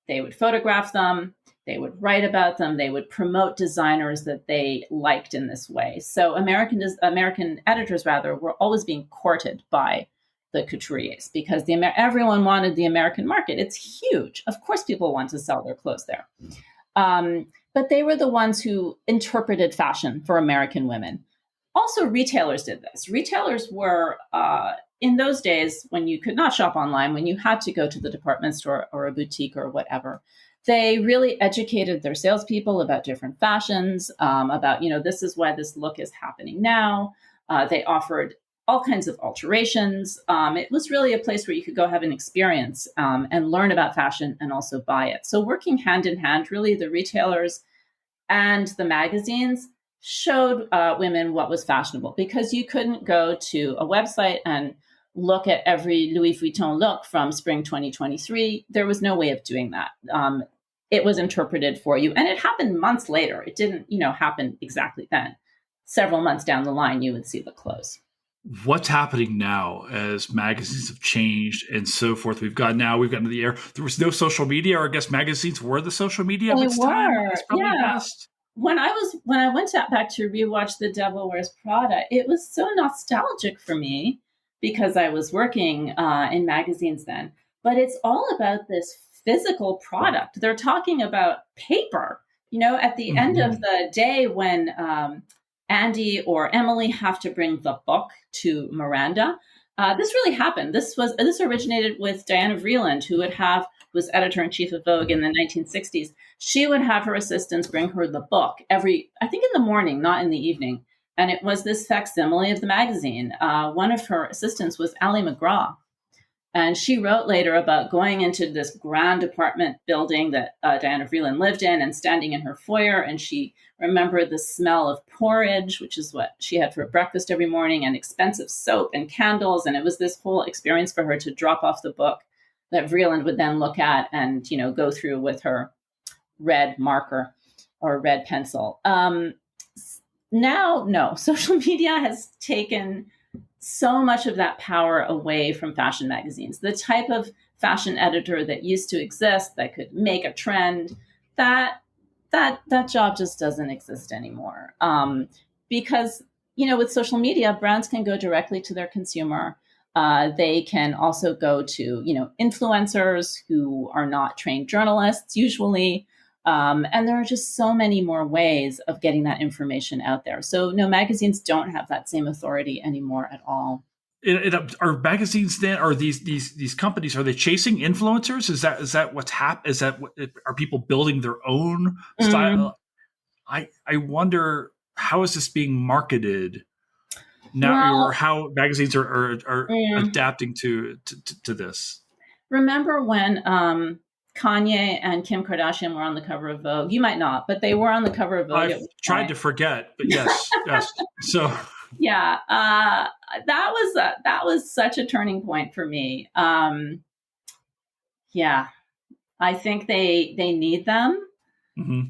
They would photograph them. They would write about them. They would promote designers that they liked in this way. So American editors, were always being courted by the couturiers because everyone wanted the American market. It's huge. Of course, people want to sell their clothes there. But they were the ones who interpreted fashion for American women. Also, retailers did this. Retailers were, in those days, when you could not shop online, when you had to go to the department store or a boutique or whatever, they really educated their salespeople about different fashions, about, this is why this look is happening now. They offered all kinds of alterations. It was really a place where you could go have an experience and learn about fashion and also buy it. So working hand in hand, really, the retailers and the magazines showed women what was fashionable, because you couldn't go to a website and look at every Louis Vuitton look from spring 2023. There was no way of doing that. It was interpreted for you, and it happened months later. It didn't, happen exactly then. Several months down the line, you would see the clothes. What's happening now as magazines have changed and so forth? We've gotten into the era. There was no social media, or I guess magazines were the social media of its time. It's probably best. When I went back to rewatch The Devil Wears Prada, it was so nostalgic for me because I was working in magazines then. But it's all about this physical product. They're talking about paper. At the end of the day, when Andy or Emily have to bring the book to Miranda, this really happened. This originated with Diana Vreeland, who was editor-in-chief of Vogue in the 1960s. She would have her assistants bring her the book I think in the morning, not in the evening. And it was this facsimile of the magazine. One of her assistants was Ali McGraw. And she wrote later about going into this grand apartment building that Diana Vreeland lived in and standing in her foyer. And she remembered the smell of porridge, which is what she had for breakfast every morning, and expensive soap and candles. And it was this whole experience for her to drop off the book that Vreeland would then look at and, go through with her red marker or red pencil. Now, no, social media has taken so much of that power away from fashion magazines. The type of fashion editor that used to exist that could make a trend, that job just doesn't exist anymore. Because, with social media, brands can go directly to their consumer. They can also go to, influencers who are not trained journalists usually. And there are just so many more ways of getting that information out there. So no, magazines don't have that same authority anymore at all. Are magazines then, are these companies, are they chasing influencers? Is that what's happening? Are people building their own style? I wonder, how is this being marketed now, or how magazines are adapting to this? Remember when Kanye and Kim Kardashian were on the cover of Vogue? You might not, but they were on the cover of Vogue. I've tried to forget, but yes, yes. So yeah, that was such a turning point for me. Yeah, I think they need them. Mm-hmm.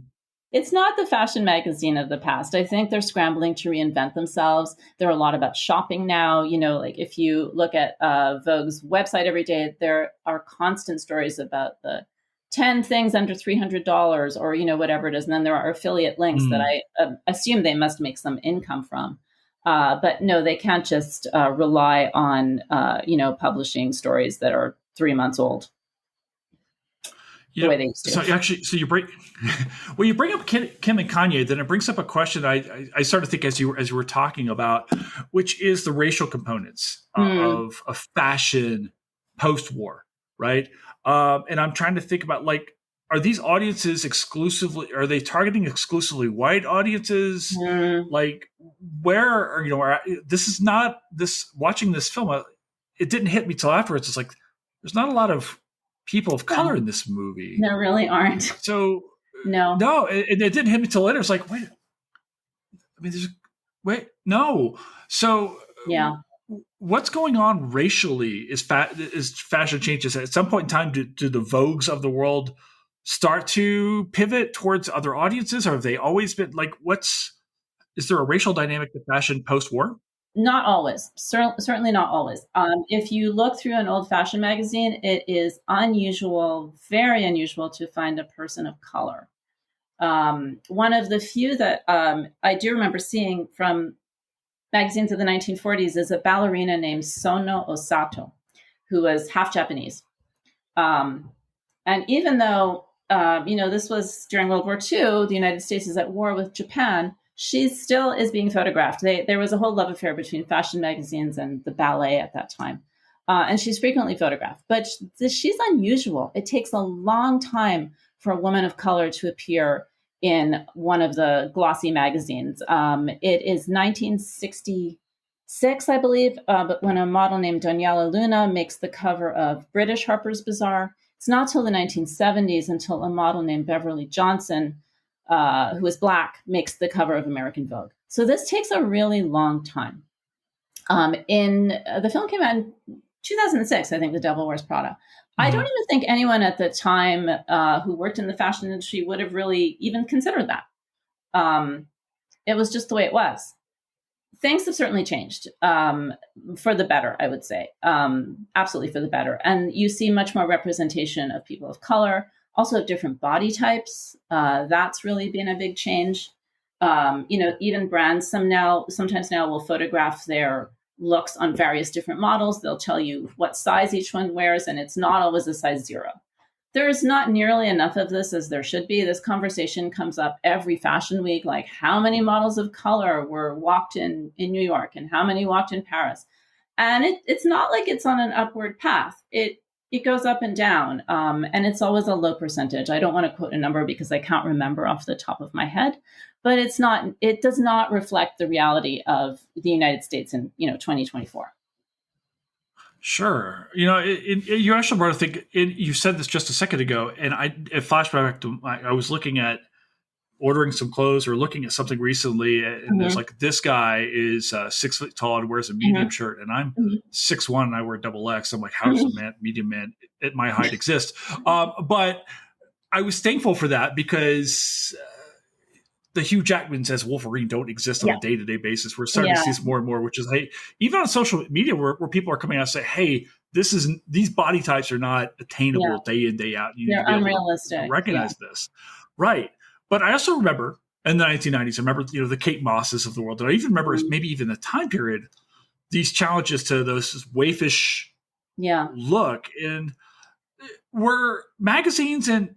It's not the fashion magazine of the past. I think they're scrambling to reinvent themselves. There are a lot about shopping now. Like if you look at Vogue's website every day, there are constant stories about the 10 things under $300 or, whatever it is. And then there are affiliate links that I assume they must make some income from. But no, they can't just rely on, publishing stories that are 3 months old. the way they used to. So actually, you bring well, you bring up Kim and Kanye, then it brings up a question I started to think as you were talking about, which is the racial components of fashion post-war, right? And I'm trying to think about, like, are these audiences are they targeting exclusively white audiences? Like, where, this is not this watching this film. It didn't hit me till afterwards. It's like there's not a lot of people of color in this movie. There really aren't. So no, it didn't hit me till later. It's like, no. So yeah, what's going on racially? Is fashion changes at some point in time? Do the Vogues of the world start to pivot towards other audiences, or have they always been like? Is there a racial dynamic to fashion post-war? Not always. Certainly not always. If you look through an old fashion magazine, it is unusual, very unusual, to find a person of color. One of the few that I do remember seeing from magazines of the 1940s is a ballerina named Sono Osato, who was half Japanese. And even though, this was during World War II, the United States is at war with Japan, she still is being photographed. There was a whole love affair between fashion magazines and the ballet at that time. And she's frequently photographed. But she's unusual. It takes a long time for a woman of color to appear in one of the glossy magazines. It is 1966, I believe, but when a model named Daniela Luna makes the cover of British Harper's Bazaar. It's not till the 1970s until a model named Beverly Johnson, who is Black, makes the cover of American Vogue. So this takes a really long time. The film came out in 2006, I think, The Devil Wears Prada. Mm-hmm. I don't even think anyone at the time who worked in the fashion industry would have really even considered that. It was just the way it was. Things have certainly changed for the better, I would say. Absolutely for the better. And you see much more representation of people of color, also of different body types. That's really been a big change. Even brands sometimes now will photograph their looks on various different models. They'll tell you what size each one wears, and it's not always a size 0. There's not nearly enough of this as there should be. This conversation comes up every fashion week, like how many models of color were walked in New York and how many walked in Paris. And it's not like it's on an upward path. It goes up and down, and it's always a low percentage. I don't want to quote a number because I can't remember off the top of my head, but it does not reflect the reality of the United States in 2024. Sure. You actually brought a thing. You said this just a second ago, and it flashed back to I was looking at ordering some clothes or looking at something recently, and there's like, this guy is 6 foot tall and wears a medium shirt, and I'm 6'1" and I wear double X. I'm like, how does a medium man at my height exist? But I was thankful for that because the Hugh Jackmans as Wolverine don't exist on a day-to-day basis. We're starting to see this more and more, which is, hey, even on social media where people are coming out and say, hey, these body types are not attainable day in, day out. They're unrealistic. To recognize this. Right. But I also remember in the 1990s, I remember, the Kate Mosses of the world. And I even remember maybe even the time period, these challenges to those waifish look. And were magazines and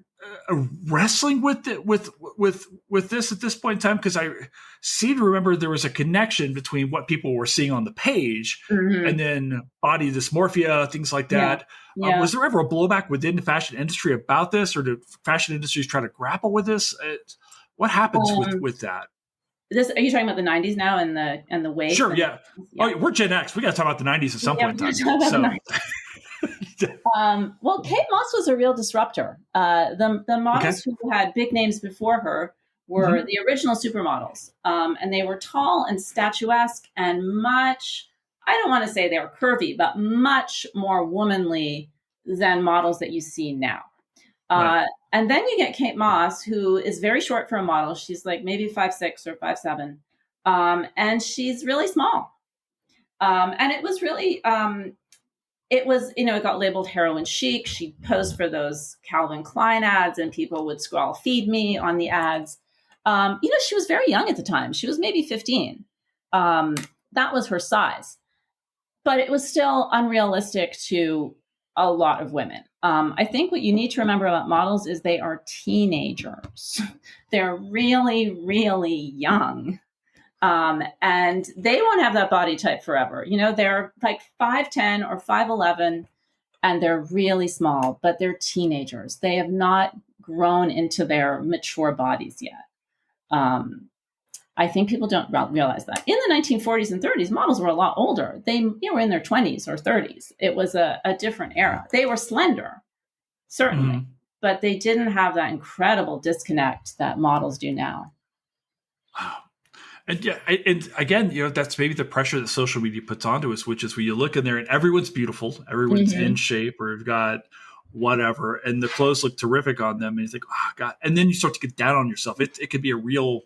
wrestling with this at this point in time? Because I seem to remember there was a connection between what people were seeing on the page and then body dysmorphia, things like that. Was there ever a blowback within the fashion industry about this, or did fashion industries try to grapple with this? What happens with that? Are you talking about the 90s now and the wave? Sure, yeah. Oh, we're Gen X. We got to talk about the 90s at some point in time. Well, Kate Moss was a real disruptor. The models who had big names before her were the original supermodels. And they were tall and statuesque and much, I don't want to say they were curvy, but much more womanly than models that you see now. Right. And then you get Kate Moss, who is very short for a model. She's like maybe 5'6" or 5'7". And she's really small. And it was really... it got labeled heroin chic. She posed for those Calvin Klein ads and people would scrawl "feed me" on the ads. She was very young at the time. She was maybe 15. That was her size, but it was still unrealistic to a lot of women. I think what you need to remember about models is they are teenagers. They're really, really young. And they won't have that body type forever. They're like 5'10" or 5'11", and they're really small, but they're teenagers. They have not grown into their mature bodies yet. I think people don't realize that. In the 1940s and 30s, models were a lot older. They were in their 20s or 30s. It was a different era. They were slender, certainly, but they didn't have that incredible disconnect that models do now. Wow. And yeah, and again, that's maybe the pressure that social media puts onto us, which is when you look in there and everyone's beautiful, everyone's in shape, or you've got whatever, and the clothes look terrific on them, and you think, oh God, and then you start to get down on yourself. It could be a real.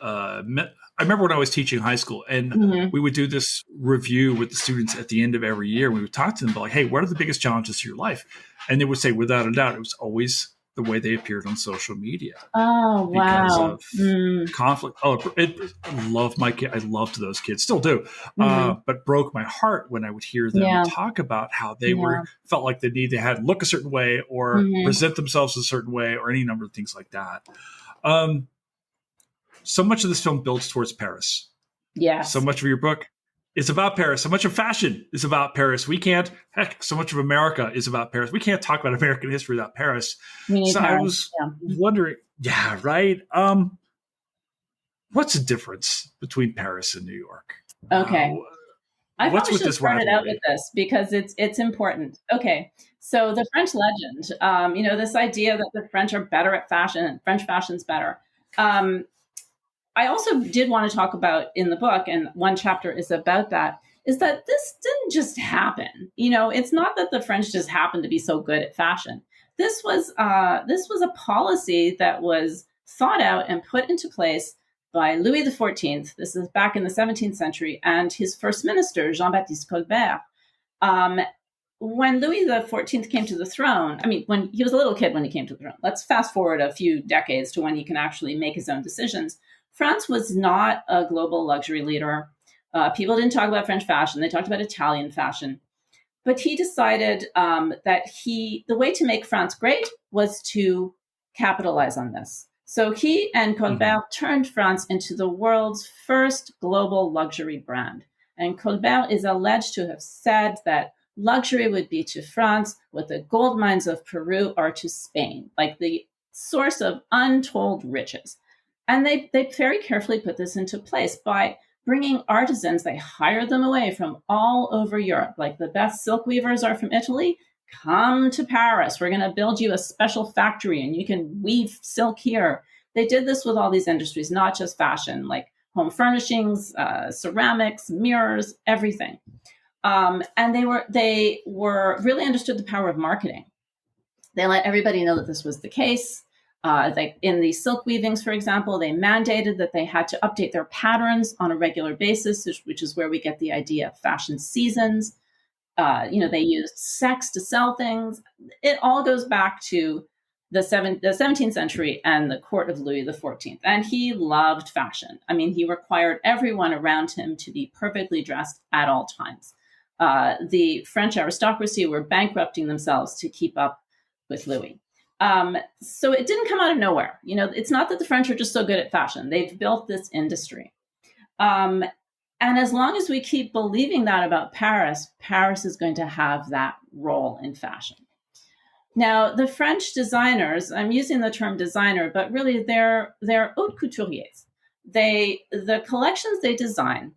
I remember when I was teaching high school, and we would do this review with the students at the end of every year. We would talk to them about, like, hey, what are the biggest challenges of your life? And they would say, without a doubt, it was always the way they appeared on social media. Oh, wow. Because of conflict. I loved my kid. I loved those kids, still do. But broke my heart when I would hear them talk about how they felt like they had to look a certain way or present themselves a certain way or any number of things like that. So much of this film builds towards Paris. Yes. So much of your book is about Paris. So much of fashion is about Paris. So much of America is about Paris. We can't talk about American history without Paris. So I was wondering, right? What's the difference between Paris and New York? Okay. I probably should start it out with this because it's important. Okay. So the French legend, this idea that the French are better at fashion and French fashion's better. I also did want to talk about in the book, and one chapter is about that, is that this didn't just happen. It's not that the French just happened to be so good at fashion. This was a policy that was thought out and put into place by Louis XIV. This is back in the 17th century, and his first minister, Jean-Baptiste Colbert. When Louis XIV came to the throne, when he was a little kid when he came to the throne, let's fast forward a few decades to when he can actually make his own decisions. France was not a global luxury leader. People didn't talk about French fashion. They talked about Italian fashion. But he decided that the way to make France great was to capitalize on this. So he and Colbert turned France into the world's first global luxury brand. And Colbert is alleged to have said that luxury would be to France what the gold mines of Peru are to Spain, like the source of untold riches. And they very carefully put this into place by bringing artisans. They hired them away from all over Europe. Like the best silk weavers are from Italy. Come to Paris. We're going to build you a special factory and you can weave silk here. They did this with all these industries, not just fashion, like home furnishings, ceramics, mirrors, everything. And they were really understood the power of marketing. They let everybody know that this was the case. Like in the silk weavings, for example, they mandated that they had to update their patterns on a regular basis, which is where we get the idea of fashion seasons. They used sex to sell things. It all goes back to the 17th century and the court of Louis XIV. And he loved fashion. He required everyone around him to be perfectly dressed at all times. The French aristocracy were bankrupting themselves to keep up with Louis. So it didn't come out of nowhere. It's not that the French are just so good at fashion. They've built this industry. And as long as we keep believing that about Paris, Paris is going to have that role in fashion. Now, the French designers, I'm using the term designer, but really they're haute couturiers. The collections they design,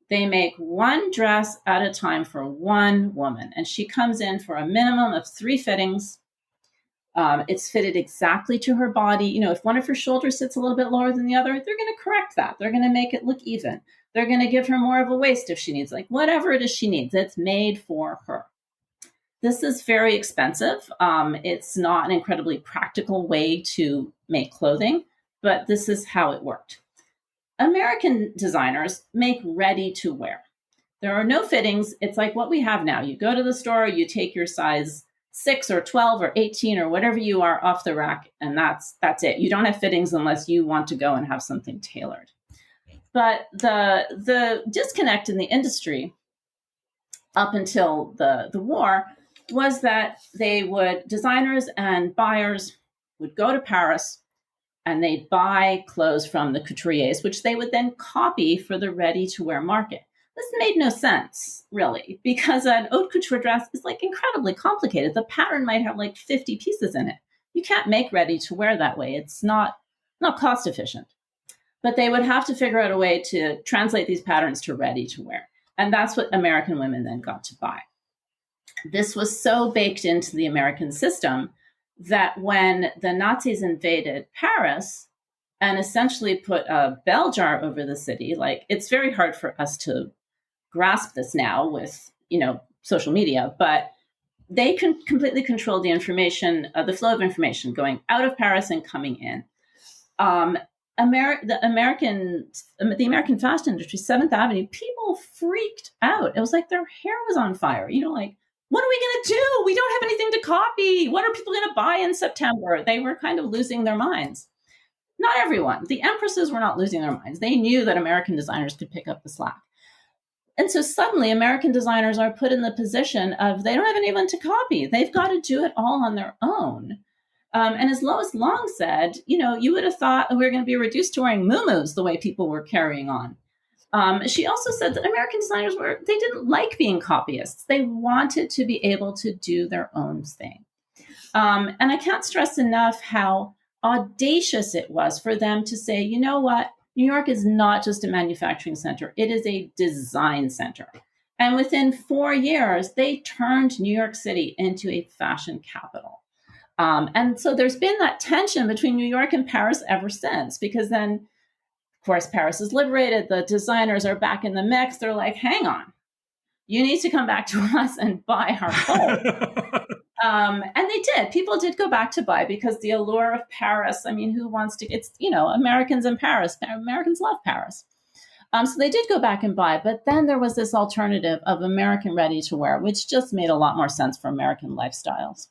they make one dress at a time for one woman. And she comes in for a minimum of 3 fittings. It's fitted exactly to her body. If one of her shoulders sits a little bit lower than the other, they're going to correct that. They're going to make it look even. They're going to give her more of a waist if she needs, like whatever it is she needs. It's made for her. This is very expensive. It's not an incredibly practical way to make clothing, but this is how it worked. American designers make ready to wear. There are no fittings. It's like what we have now. You go to the store, you take your size 6 or 12 or 18 or whatever you are off the rack, and that's it. You don't have fittings unless you want to go and have something tailored. But the disconnect in the industry up until the war was that designers and buyers would go to Paris and they'd buy clothes from the couturiers, which they would then copy for the ready-to-wear market. This made no sense, really, because an haute couture dress is like incredibly complicated. The pattern might have like 50 pieces in it. You can't make ready-to-wear that way. It's not cost efficient. But they would have to figure out a way to translate these patterns to ready-to-wear. And that's what American women then got to buy. This was so baked into the American system that when the Nazis invaded Paris and essentially put a bell jar over the city, like, it's very hard for us to grasp this now with, social media, but they can completely control the information, the flow of information going out of Paris and coming in. The American fashion industry, Seventh Avenue, people freaked out. It was like their hair was on fire. Like, what are we going to do? We don't have anything to copy. What are people going to buy in September? They were kind of losing their minds. Not everyone. The empresses were not losing their minds. They knew that American designers could pick up the slack. And so suddenly American designers are put in the position of they don't have anyone to copy. They've got to do it all on their own. And as Lois Long said, you would have thought we were going to be reduced to wearing muumuus the way people were carrying on. She also said that American designers they didn't like being copyists. They wanted to be able to do their own thing. And I can't stress enough how audacious it was for them to say, you know what? New York is not just a manufacturing center. It is a design center. And within 4 years, they turned New York City into a fashion capital. And so there's been that tension between New York and Paris ever since, because then, of course, Paris is liberated. The designers are back in the mix. They're like, hang on, you need to come back to us and buy our clothes. And they did. People did go back to buy because the allure of Paris, who wants to, it's, Americans in Paris. Americans love Paris. So they did go back and buy. But then there was this alternative of American ready-to-wear, which just made a lot more sense for American lifestyles.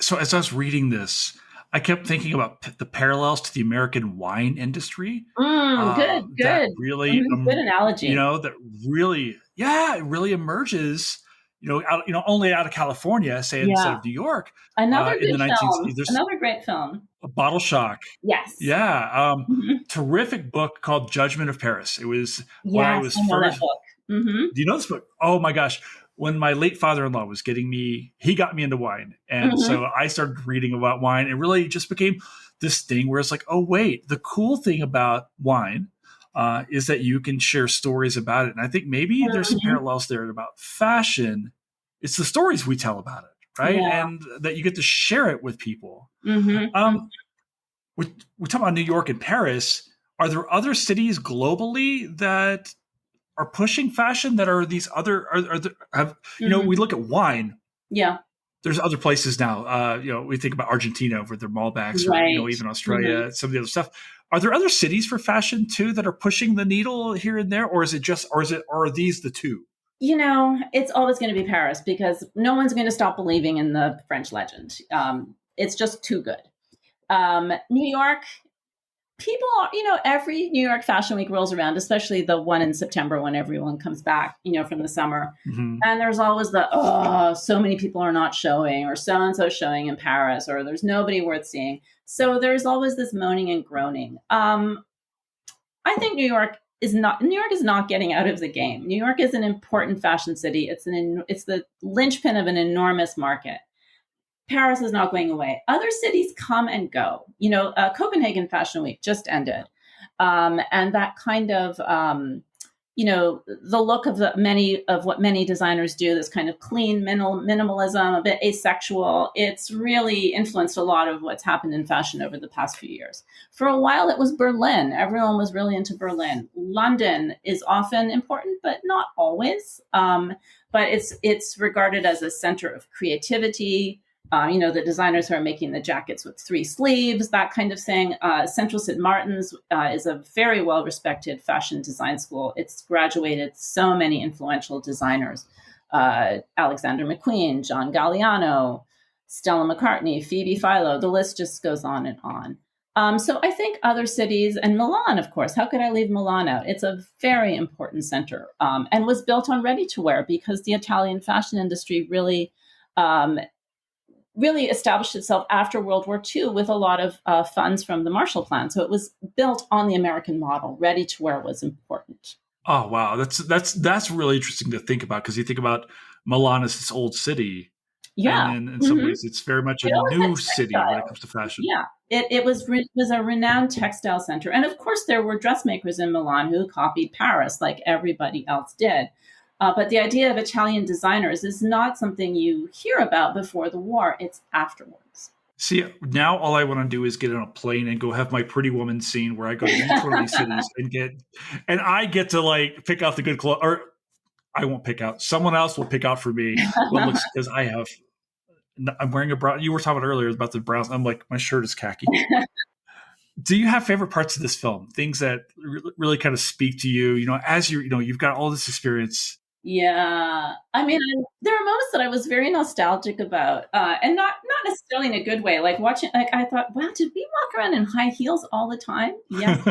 So as I was reading this, I kept thinking about the parallels to the American wine industry. Good. That really, good analogy. That really, it really emerges, only out of California, say, instead of New York. Another in the 1960s. Another great film. A Bottle Shock. Yes. Yeah. Terrific book called Judgment of Paris. It was when I was first. That book. Mm-hmm. Do you know this book? Oh my gosh. When my late father-in-law was he got me into wine. And so I started reading about wine. It really just became this thing where it's like, oh, wait, the cool thing about wine is that you can share stories about it. And I think maybe there's some parallels there about fashion. It's the stories we tell about it, right? Yeah. And that you get to share it with people. We talk about New York and Paris. Are there other cities globally that are pushing fashion that are these other we look at wine. Yeah. There's other places now. We think about Argentina with their Malbecs, right. Or even Australia, some of the other stuff. Are there other cities for fashion too that are pushing the needle here and there, or are these the two? It's always going to be Paris because no one's going to stop believing in the French legend. It's just too good. New York. People are, every New York Fashion Week rolls around, especially the one in September when everyone comes back, from the summer. Mm-hmm. And there's always so many people are not showing, or so-and-so showing in Paris, or there's nobody worth seeing. So there's always this moaning and groaning. I think New York is not getting out of the game. New York is an important fashion city. It's the linchpin of an enormous market. Paris is not going away. Other cities come and go. Copenhagen Fashion Week just ended. And that kind of, the look of what many designers do, this kind of clean minimalism, a bit asexual, it's really influenced a lot of what's happened in fashion over the past few years. For a while, it was Berlin. Everyone was really into Berlin. London is often important, but not always. But it's regarded as a center of creativity. The designers who are making the jackets with 3 sleeves, that kind of thing. Central St. Martin's is a very well-respected fashion design school. It's graduated so many influential designers. Alexander McQueen, John Galliano, Stella McCartney, Phoebe Philo. The list just goes on and on. So I think other cities, and Milan, of course, how could I leave Milan out? It's a very important center, and was built on ready-to-wear because the Italian fashion industry um, really established itself after World War II with a lot of funds from the Marshall Plan. So it was built on the American model. Ready-to-wear was important. Oh wow, that's really interesting to think about, because you think about Milan as this old city, and Yeah. then in some ways it's very much a It always had new city when it comes textiles. to fashion. Yeah, it was a renowned textile center, and of course there were dressmakers in Milan who copied Paris like everybody else did. But the idea of Italian designers is not something you hear about before the war; it's afterwards. See, now all I want to do is get on a plane and go have my Pretty Woman scene where I go to each one of these cities and I get to like pick out the good clothes, or I won't pick out. Someone else will pick out for me what looks, because I'm wearing a brown. You were talking earlier about the browns. I'm like, my shirt is khaki. Do you have favorite parts of this film? Things that really kind of speak to you, as you've got all this experience. Yeah, I mean, there are moments that I was very nostalgic about, and not necessarily in a good way. Like watching, like I thought, wow, did we walk around in high heels all the time? Yes,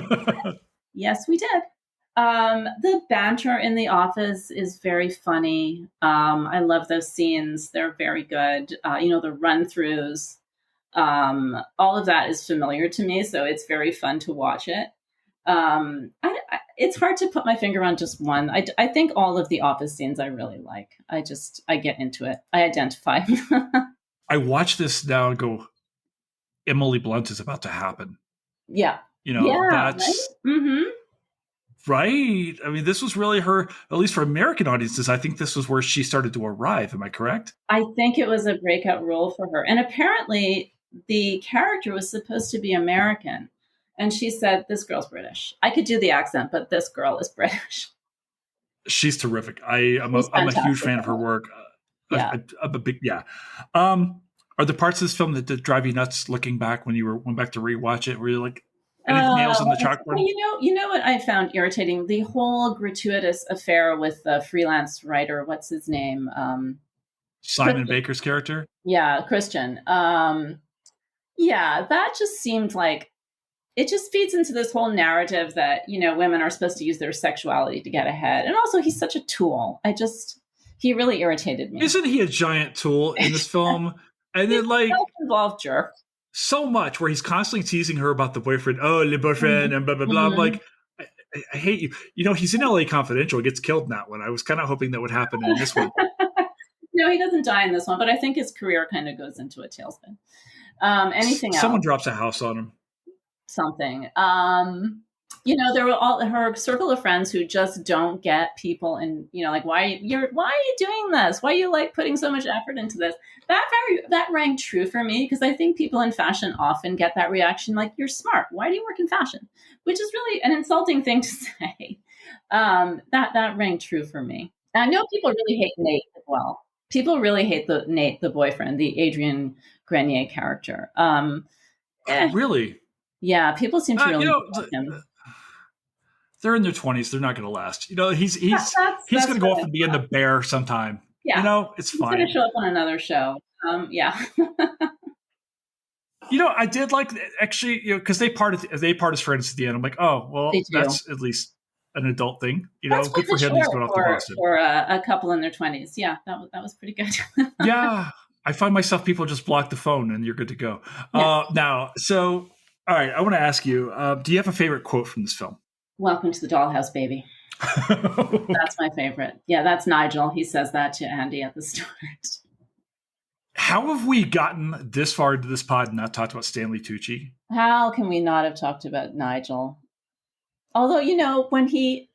yes, we did. The banter in the office is very funny. I love those scenes; they're very good. The run-throughs, all of that is familiar to me, so it's very fun to watch it. It's hard to put my finger on just one. I think all of the office scenes I really like. I get into it. I identify. I watch this now and go, Emily Blunt is about to happen. Yeah. That's right? Mm-hmm. right. I mean, this was really her, at least for American audiences. I think this was where she started to arrive. Am I correct? I think it was a breakout role for her. And apparently the character was supposed to be American. And she said, this girl's British. I could do the accent, but this girl is British. She's terrific. I'm a huge fan of her work. Yeah. I'm a big, yeah. Are the parts of this film that drive you nuts looking back when you went back to rewatch it? Were you like, any nails on the chalkboard? Well, you know what I found irritating? The whole gratuitous affair with the freelance writer. What's his name? Simon Christian. Baker's character? Yeah, Christian. Yeah, that just seemed like it just feeds into this whole narrative that, women are supposed to use their sexuality to get ahead. And also he's such a tool. He really irritated me. Isn't he a giant tool in this film? And then like self-involved jerk. So much where he's constantly teasing her about the boyfriend. Oh, le boyfriend, and blah, blah, blah. I'm like, I hate you. He's in LA Confidential. He gets killed in that one. I was kind of hoping that would happen in this one. No, he doesn't die in this one, but I think his career kind of goes into a tailspin. Anything else? Someone drops a house on him. Something. There were all her circle of friends who just don't get people, and like why are you doing this? Why are you like putting so much effort into this? That rang true for me, because I think people in fashion often get that reaction, like, you're smart. Why do you work in fashion? Which is really an insulting thing to say. That rang true for me. And I know people really hate Nate as well. People really hate Nate, the boyfriend, the Adrian Grenier character. Really? Yeah, people seem to really like him. They're in their 20s. They're not going to last. He's going to go off and be in The Bear sometime. Yeah. It's he's fine. He's going to show up on another show. Yeah. I did like, actually, because they part as friends at the end. I'm like, oh, well, that's at least an adult thing. Good for him. He's going off to Boston. For a couple in their 20s. Yeah, that was pretty good. Yeah. I find myself, people just block the phone and you're good to go. Yeah. All right, I want to ask you, do you have a favorite quote from this film? Welcome to the dollhouse, baby. That's my favorite. Yeah, that's Nigel. He says that to Andy at the start. How have we gotten this far into this pod and not talked about Stanley Tucci? How can we not have talked about Nigel? Although, when he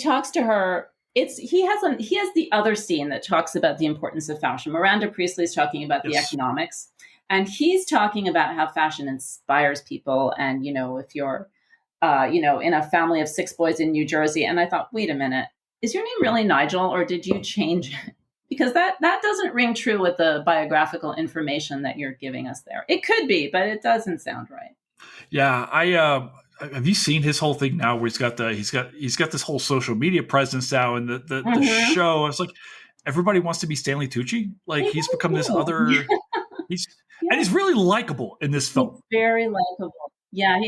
talks to her, he has the other scene that talks about the importance of fashion. Miranda Priestley's talking about the economics. And he's talking about how fashion inspires people. And, if you're, in a family of 6 boys in New Jersey. And I thought, wait a minute, is your name really Nigel, or did you change it? Because that doesn't ring true with the biographical information that you're giving us there. It could be, but it doesn't sound right. Yeah, have you seen his whole thing now where he's got this whole social media presence now, and the show? It's like everybody wants to be Stanley Tucci. Like he's become this other. And he's really likable in this film. He's very likable. Yeah,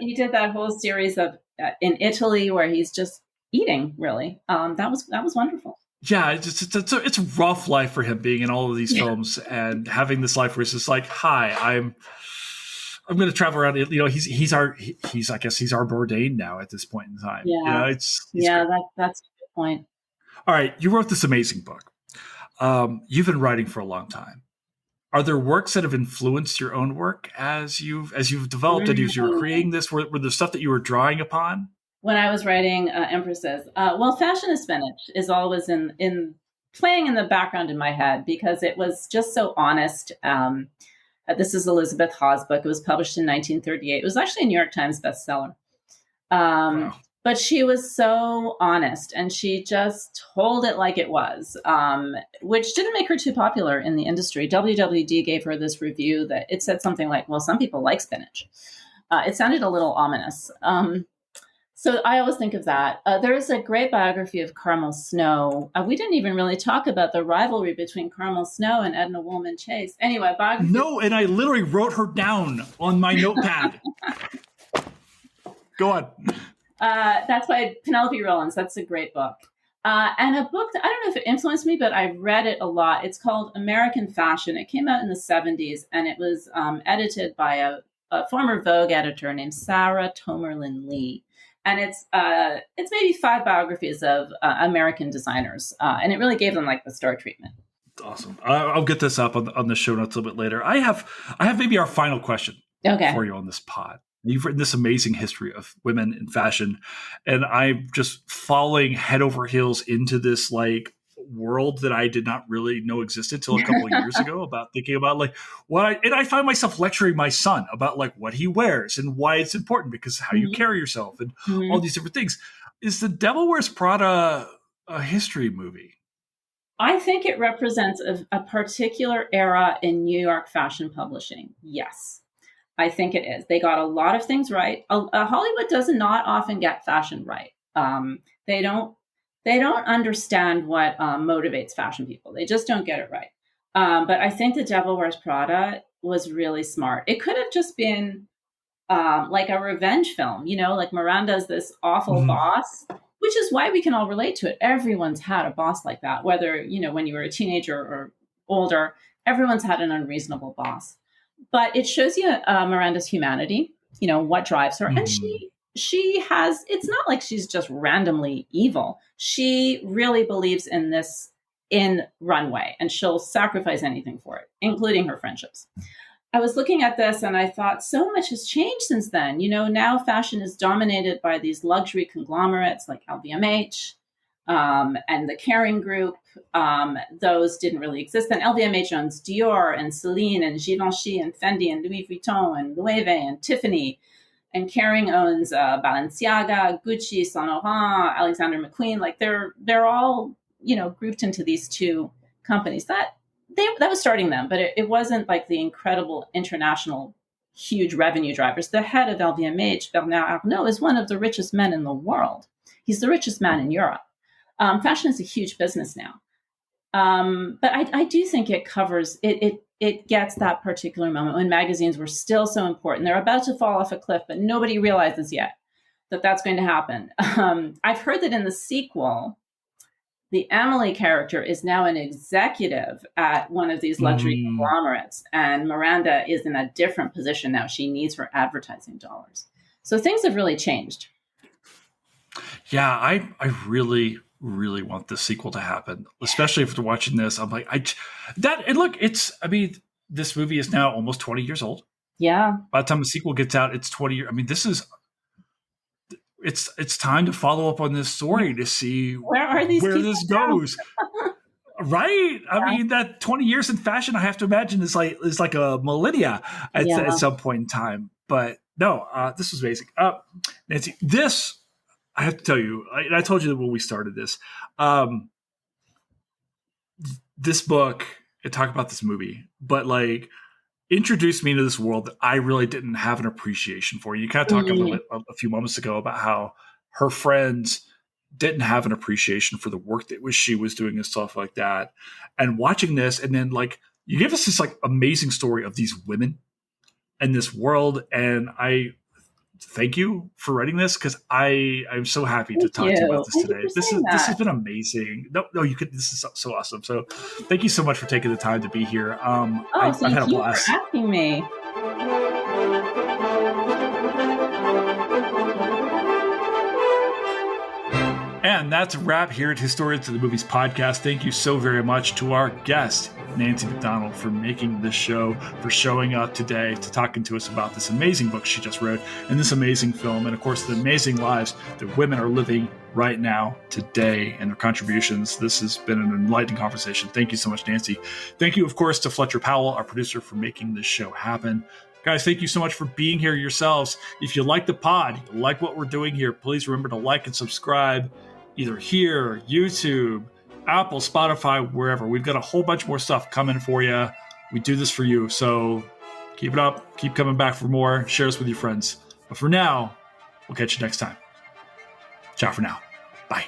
he did that whole series of in Italy where he's just eating. Really, that was wonderful. Yeah, it's a rough life for him being in all of these Yeah, films and having this life where it's just like, hi, I'm going to travel around. You know, he's I guess he's our Bourdain now at this point in time. You yeah, know, he's great. that's a good point. All right, you wrote this amazing book. You've been writing for a long time. Are there works that have influenced your own work as you've developed it, as you were Mm. creating this? Were there stuff that you were drawing upon? When I was writing Empresses, well, fashion is spinach is always in playing in the background in my head because it was just so honest. This is Elizabeth Hawes' book. It was published in 1938. It was actually a New York Times bestseller. Wow. But she was so honest and she just told it like it was, which didn't make her too popular in the industry. WWD gave her this review that it said something like, well, some people like spinach. It sounded a little ominous. So I always think of that. There's a great biography of Carmel Snow. We didn't even really talk about the rivalry between Carmel Snow and Edna Woolman Chase. Anyway, biography. No, and I literally wrote her down on my notepad. Go on. That's by Penelope Rollins. That's a great book. And a book that I don't know if it influenced me, but I read it a lot. It's called American Fashion. It came out in the 70s, and it was edited by a former Vogue editor named Sarah Tomerlin Lee. And it's maybe 5 biographies of American designers, and it really gave them like the star treatment. Awesome. I'll get this up on the show notes a little bit later. I have maybe our final question for you on this pod. You've written this amazing history of women in fashion, and I'm just falling head over heels into this like world that I did not really know existed until a couple of years ago, about thinking about like and I find myself lecturing my son about like what he wears and why it's important, because how you carry yourself and all these different things. Is The Devil Wears Prada a history movie? I think it represents a particular era in New York fashion publishing. Yes. I think it is. They got a lot of things right. Hollywood does not often get fashion right. They don't understand what motivates fashion people. They just don't get it right. But I think The Devil Wears Prada was really smart. It could have just been like a revenge film, you know, like Miranda's this awful boss, which is why we can all relate to it. Everyone's had a boss like that, whether, you know, when you were a teenager or older, everyone's had an unreasonable boss. But it shows you Miranda's humanity, you know, what drives her. And she has, it's not like she's just randomly evil. She really believes in runway, and she'll sacrifice anything for it, including her friendships. I was looking at this and I thought so much has changed since then. You know, now fashion is dominated by these luxury conglomerates like LVMH and the Kering Group. Those didn't really exist then. LVMH owns Dior and Celine and Givenchy and Fendi and Louis Vuitton and Loewe and Tiffany. And Kering owns Balenciaga, Gucci, Saint Laurent, Alexander McQueen. Like they're all, you know, grouped into these 2 companies. That was starting them, but it wasn't like the incredible international huge revenue drivers. The head of LVMH, Bernard Arnault, is one of the richest men in the world. He's the richest man in Europe. Fashion is a huge business now. But I do think it covers, it gets that particular moment when magazines were still so important. They're about to fall off a cliff, but nobody realizes yet that that's going to happen. I've heard that in the sequel, the Emily character is now an executive at one of these luxury conglomerates, and Miranda is in a different position now. She needs her advertising dollars. So things have really changed. Yeah, I really, really want the sequel to happen, especially after watching this. I'm like, and look, this movie is now almost 20 years old. Yeah. By the time the sequel gets out, it's 20 years. I mean, it's time to follow up on this story to see where this goes. Right? Yeah. I mean, that 20 years in fashion, I have to imagine is like a millennia at some point in time. But no, this was amazing. Nancy, this, I have to tell you, I told you that when we started this, this book, it talked about this movie, but like introduced me to this world that I really didn't have an appreciation for. You kind of talked a little bit a few moments ago about how her friends didn't have an appreciation for the work that she was doing and stuff like that. And watching this, and then like you give us this like amazing story of these women and this world, and I thank you for writing this, because I'm so happy to talk to you about this today. This has been amazing. No, you could. This is so awesome. So thank you so much for taking the time to be here. I've had a blast. Thank you for asking me. And that's a wrap here at Historians of the Movies podcast. Thank you so very much to our guest, Nancy MacDonell, for making this show, for showing up today to talking to us about this amazing book she just wrote and this amazing film, and of course the amazing lives that women are living right now, today, and their contributions. This has been an enlightening conversation. Thank you so much, Nancy. Thank you, of course, to Fletcher Powell, our producer, for making this show happen. Guys, thank you so much for being here yourselves. If you like the pod, you like what we're doing here, please remember to like and subscribe either here, YouTube, Apple, Spotify, wherever. We've got a whole bunch more stuff coming for you. We do this for you. So keep it up. Keep coming back for more. Share us with your friends. But for now, we'll catch you next time. Ciao for now. Bye.